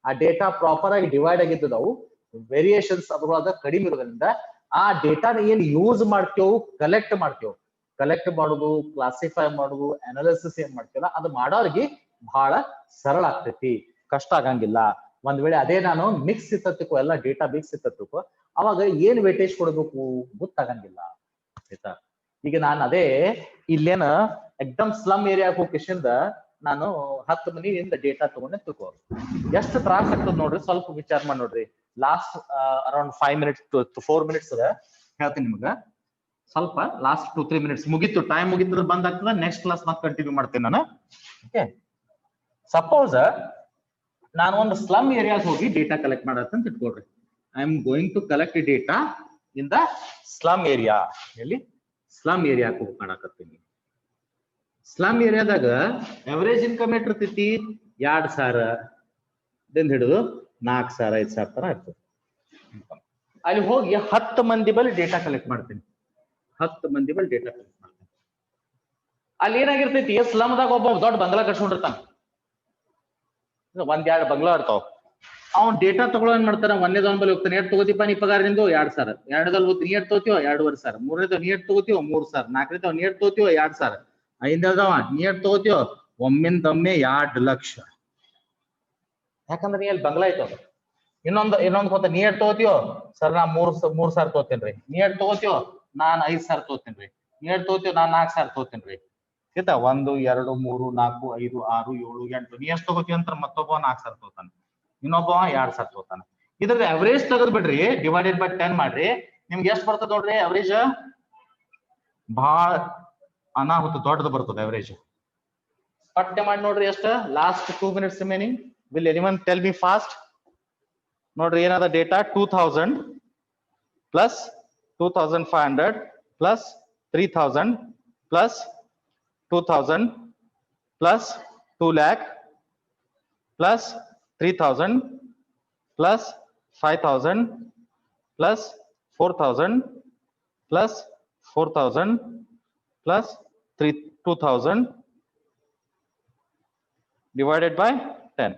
ಆ ಡೇಟಾ ಪ್ರಾಪರ್ ಆಗಿ ಡಿವೈಡ್ ಆಗಿದ್ದವು, ವೇರಿಯೇಷನ್ಸ್ ಅದ್ರೊಳಗ ಕಡಿಮೆ ಇರೋದ್ರಿಂದ ಆ ಡೇಟಾನ ಏನ್ ಯೂಸ್ ಮಾಡ್ತೇವು, ಕಲೆಕ್ಟ್ ಮಾಡುದು, ಕ್ಲಾಸಿಫೈ ಮಾಡುದು, ಅನಾಲಿಸಿಸ್ ಏನ್ ಮಾಡ್ತೇವಲ್ಲ ಅದು ಮಾಡೋರಿಗೆ ಬಹಳ ಸರಳ ಆಗ್ತೈತಿ, ಕಷ್ಟ ಆಗಂಗಿಲ್ಲ. ಒಂದ್ ವೇಳೆ ಅದೇ ನಾನು ಮಿಕ್ಸ್ ಇತ್ತತಿಕೋ, ಎಲ್ಲ ಡೇಟಾ ಮಿಕ್ಸ್ ಇತ್ತತಿಕೋ, ಅವಾಗ ಏನ್ ವೇಟೇಜ್ ಕೊಡ್ಬೇಕು ಗೊತ್ತಾಗಂಗಿಲ್ಲ ಆಯ್ತಾ. ಈಗ ನಾನು ಅದೇ ಇಲ್ಲೇನ ಎಕ್ದಮ್ ಸ್ಲಮ್ ಏರಿಯಾ ಹೋಗಿಸಿಂದ ನಾನು 10 ಮನಿಯಿಂದ ಡೇಟಾ ತಗೊಂಡೆ ತಿಳ್ಕೋ, ಎಷ್ಟು ತ್ರಾಸ ಆಗ್ತದ ನೋಡ್ರಿ. ಸ್ವಲ್ಪ ವಿಚಾರ ಮಾಡಿ ನೋಡ್ರಿ. Last around 5 minutes to 4 minutes ಹೇಳ್ತೀನಿ ನಿಮ್ಗ. ಸ್ವಲ್ಪ ಲಾಸ್ಟ್ 2-3 minutes ಮುಗಿತು, ಟೈಮ್ ಮುಗಿದ್ರೆ ಬಂದ್ ಆಗ್ತದ. ನೆಕ್ಸ್ಟ್ ಕ್ಲಾಸ್ ಮತ್ತೆ ಕಂಟಿನ್ಯೂ ಮಾಡ್ತೀನಿ ನಾನು. ಓಕೆ, ಸಪೋಸ್ ನಾನು ಒಂದು ಸ್ಲಮ್ ಏರಿಯಾಸ್ ಹೋಗಿ ಡೇಟಾ ಕಲೆಕ್ಟ್ ಮಾಡತ್ತ ಇಟ್ಕೊಳ್ರಿ. I am going to collect data in the slum area. ಎಲ್ಲಿ ಸ್ಲಮ್ ಏರಿಯಾ ಹೋಗಿ ಮಾಡಾಕತ್ತೀನಿ. ಸ್ಲಮ್ ಏರಿಯಾದಾಗ ಎವರೇಜ್ ಇನ್ಕಮ್ ಎಟ್ ಇರ್ತೈತಿ 2,000 ದಿಂದ ಹಿಡಿದು 4,000 5,000 ತರ ಇರ್ತದೆ. ಅಲ್ಲಿ ಹೋಗಿ 10 ಮಂದಿ ಬಳಿ ಡೇಟಾ ಕಲೆಕ್ಟ್ ಮಾಡ್ತೀನಿ. 10 ಮಂದಿ ಬಳಿ ಡೇಟಾ ಕಲೆಕ್ಟ್ ಮಾಡ್ತೀನಿ. ಅಲ್ಲಿ ಏನಾಗಿರ್ತೈತಿ, ಸ್ಲಮ್ದಾಗ ಒಬ್ಬ ದೊಡ್ಡ ಬಂಗ್ಲಾ ಕಟ್ಸ್ಕೊಂಡಿರ್ತಾನ, 1-2 ಬಂಗ್ಲಾ ಇರ್ತಾವ. ಅವ್ನ್ ಡೇಟಾ ತಗೊಳ್ಳೋ ಏನ್ ಮಾಡ್ತಾನ, ಒಂದೇದವನ್ ಬಳಿ ಹೋಗ್ತಾನೆ, ಎಷ್ಟು ತಗೋತಿಪ್ಪ ನೀ ಪಗಾರ ನಿಂದು 2,000, ಎರಡದಲ್ಲಿ ನೀ ಎಷ್ಟು ತಗೋತೀವೋ 2,500, ಮೂರನೇದವ್ ನೀ ಎಷ್ಟು ತಗೋತೀವೋ 3,000, ನಾಲ್ಕನೇದವ್ ನೀ ಎಷ್ಟು ತಗೋತೀವೋ 2,000, ಐದನೇದವ ನೀ ಎಷ್ಟು ತಗೋತೀವೋ ಒಮ್ಮಿಂದೊಮ್ಮೆ 2 ಲಕ್ಷ. ಯಾಕಂದ್ರೆ ನೀ ಅಲ್ಲಿ ಬಂಗ್ಲಾ ಐತವ. ಇನ್ನೊಂದು ಗೊತ್ತ, ನೀ ಎಷ್ಟು ತಗೋತೀವೋ ಸರ್ ನಾ 3,000 ತಗೋತೇನ್ರಿ, ನೀ ಎಷ್ಟು ತಗೋತೀವೋ ನಾನ್ 5,000 ತಗೋತೇನ್ರಿ, ನೀ ಎಷ್ಟು ತಗೋತೀವೋ ನಾನ್ 4,000 ತಗೋತೇನ್ರಿ. ಆಯ್ತಾ, 1 2 3 4 5 6 7 8 ನೀ ಎಷ್ಟು ತಗೋತೀವಿ ಅಂತ ಮತ್ತೊಬ್ಬ 4,000 ತಗೋತಾನೆ, ಇನ್ನೊಬ್ಬ 2,000 ತಗೋತಾನೆ. ಇದ್ರದ್ದು ಅವರೇಜ್ ತೆಗೆದ್ ಬಿಡ್ರಿ, ಡಿವೈಡೆಡ್ ಬೈ 10 ಮಾಡ್ರಿ, ನಿಮ್ಗೆ ಎಷ್ಟು ಬರ್ತದೆ ನೋಡ್ರಿ ಅವರೇಜ್. ಬಹಳ ಅನಾಹುತ ದೊಡ್ಡದು ಬರ್ತದೆ ಅವರೇಜ್. ಪಟ್ಟೆ ಮಾಡಿ ನೋಡ್ರಿ ಎಷ್ಟು. Last 2 minutes remaining. Will anyone tell me fast? ನೋಡ್ರಿ ಏನದ data, 2,000 plus 2,500 plus 3,000 plus 2,000 plus 2 lakh plus 3,000 plus 5,000 plus 4,000 plus 4,000 plus 2,000 divided by 10.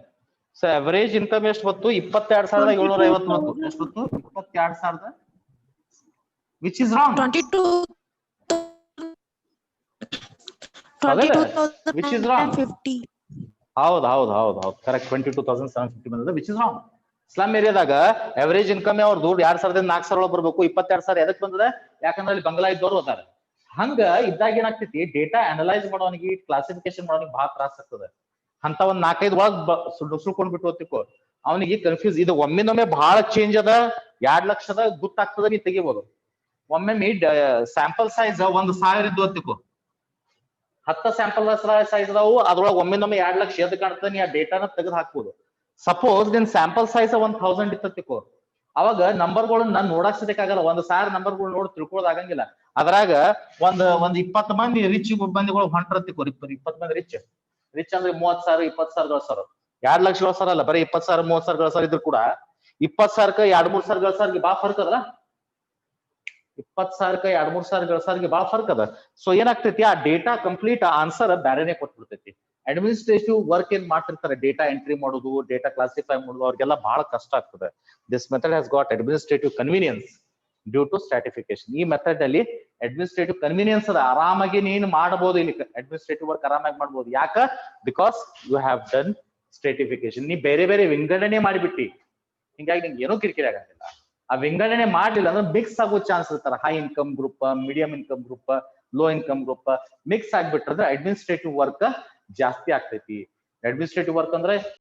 So average income ಎಷ್ಟು ಬಂತು? 22,750 ಬಂತು. ಎಷ್ಟು ಬಂತು? 22,000. Which is wrong. 22,750. ಹೌದು ಕರೆಕ್ಟ್. 22,750 ಬಂದದ, ವಿಚ್ ಇಸ್ ರಾಂಗ್. ಸ್ಲಮ್ ಏರಿಯಾದಾಗ ಅವರೇಜ್ ಇನ್ಕಮ್ ಅವ್ರದ್ದು 2,000ದಿಂದ 4,000 ಒಳಗೆ ಬರ್ಬೇಕು. 22,000 ಎದಕ್ ಬಂದದ? ಯಾಕಂದ್ರೆ ಅಲ್ಲಿ ಬಂಗ್ಲಾ ಇದ್ದವ್ರು ಹೋದಾರ. ಹಂಗ ಇದ್ದಾಗ ಏನಾಗ್ತೈತಿ, ಡೇಟಾ ಅನಲೈಸ್ ಮಾಡೋನಿಗೆ, ಕ್ಲಾಸಿಫಿಕೇಶನ್ ಮಾಡೋನಿಗೆ ಬಹಳ ತ್ರಾಸ ಆಗ್ತದೆ. ಅಂತ ಒಂದ್ 4-5 ಒಳಗ್ ಸುಳ್ಕೊಂಡ್ ಬಿಟ್ಟು ಹೋಗ್ತಿಕೋ, ಅವನಿಗೆ ಕನ್ಫ್ಯೂಸ್. ಇದು ಒಮ್ಮಿನೊಮ್ಮೆ ಬಹಳ ಚೇಂಜ್ ಅದ, 2 ಲಕ್ಷದ ಗೊತ್ತಾಗ್ತದ, ನೀ ತೆಗಿಬಹುದು. ಒಮ್ಮೆ ಸ್ಯಾಂಪಲ್ ಸೈಜ್ 1,000 ಇದ್ದು ಹೊತ್ತಿಕೋ, 10 ಸ್ಯಾಂಪಲ್ ಸೈಜ್ ಅದಾವು, ಅದ್ರೊಳಗೆ ಒಮ್ಮಿನೊಮ್ಮೆ 2 ಲಕ್ಷ ಎದ್ದು ಕಾಣ್ತದೆ, ನೀ ಆ ಡೇಟಾನ ತೆಗೆದು ಹಾಕ್ಬೋದು. ಸಪೋಸ್ ನಿನ್ ಸ್ಯಾಂಪಲ್ ಸೈಜ್ 1,000 ಇತ್ತಿಕೋ, ಅವಾಗ ನಂಬರ್ಗಳನ್ನ ನೋಡಕ್ ಸಿಕ್ಕಾಗಲ್ಲ. 1,000 ನಂಬರ್ಗಳು ನೋಡಿ ತಿಳ್ಕೊಳ್ಳೋದ್ ಆಗಂಗಿಲ್ಲ. ಅದ್ರಾಗ ಒಂದ್ 20 ಮಂದಿ ರಿಚ್ ಮಂದಿಗಳು ಹೊಂಟ್ರತಿಕೋ, 20 ಮಂದಿ ರಿಚ್ ಅಂದ್ರೆ 30,000 20,000 ಗಳಿಸ್ತಾರ. 2 ಲಕ್ಷ ಗಳಿಸ್ತಾರಲ್ಲ, ಬರೀ 20,000 30,000 ಗಳಿಸ್ತಾರ ಇದ್ರು ಕೂಡ 20,000ಕ್ಕೆ 2-3,000 ಗಳಿಸ್ತಾರ್ಗೆ ಬಾ ಫರ್ಕ್ ಅದಲ್ಲ. 20,000ಕ್ಕೆ 2-3,000 ಗಳಿಸ್ತಾರ್ಗೆ ಬಾ ಫರ್ಕ್ ಅದ. ಸೊ ಏನಾಗ್ತೈತಿ, ಆ ಡೇಟಾ ಕಂಪ್ಲೀಟ್ ಆನ್ಸರ್ ಬ್ಯಾರೆನೆ ಕೊಟ್ಬಿಡ್ತೈತಿ. ಅಡ್ಮಿನಿಸ್ಟ್ರೇಟಿವ್ ವರ್ಕ್ ಏನ್ ಮಾಡ್ತಿರ್ತಾರೆ, ಡೇಟಾ ಎಂಟ್ರಿ ಮಾಡೋದು, ಡೇಟಾ ಕ್ಲಾಸಿಫೈ ಮಾಡೋದು, ಅವ್ರಿಗೆಲ್ಲ ಬಹಳ ಕಷ್ಟ ಆಗ್ತದೆ. This method has got administrative convenience due to stratification. ಈ ಮೆಥಡ್ ಅಲ್ಲಿ ಅಡ್ಮಿನಿಸ್ಟ್ರೇಟಿವ್ ಕನ್ವೀನಿಯನ್ಸ್ ಅದ, ಆರಾಮಾಗಿ ನೀನು ಮಾಡಬಹುದು. ಇಲ್ಲಿ ಅಡ್ಮಿನಿಸ್ಟ್ರೇಟಿವ್ ವರ್ಕ್ ಆರಾಮಾಗಿ ಮಾಡಬಹುದು. ಯಾಕ? Because you have done stratification. ನೀ ಬೇರೆ ಬೇರೆ ವಿಂಗಡಣೆ ಮಾಡಿಬಿಟ್ಟಿ, ಹಿಂಗಾಗಿ ನಿಂಗೆ ಏನೋ ಕಿರಿಕಿರಿ ಆಗಂಗಿಲ್ಲ. ಆ ವಿಂಗಡಣೆ ಮಾಡ್ಲಿಲ್ಲ ಅಂದ್ರೆ ಮಿಕ್ಸ್ ಆಗೋ ಚಾನ್ಸ್ ಇರ್ತಾರ. High income group, medium income group, low income group mix ಆಗ್ಬಿಟ್ರೆ ಅಡ್ಮಿನಿಸ್ಟ್ರೇಟಿವ್ ವರ್ಕ್ ಜಾಸ್ತಿ ಆಗ್ತೈತಿ. ಅಡ್ಮಿನಿಸ್ಟ್ರೇಟಿವ್ ವರ್ಕ್ ಅಂದ್ರೆ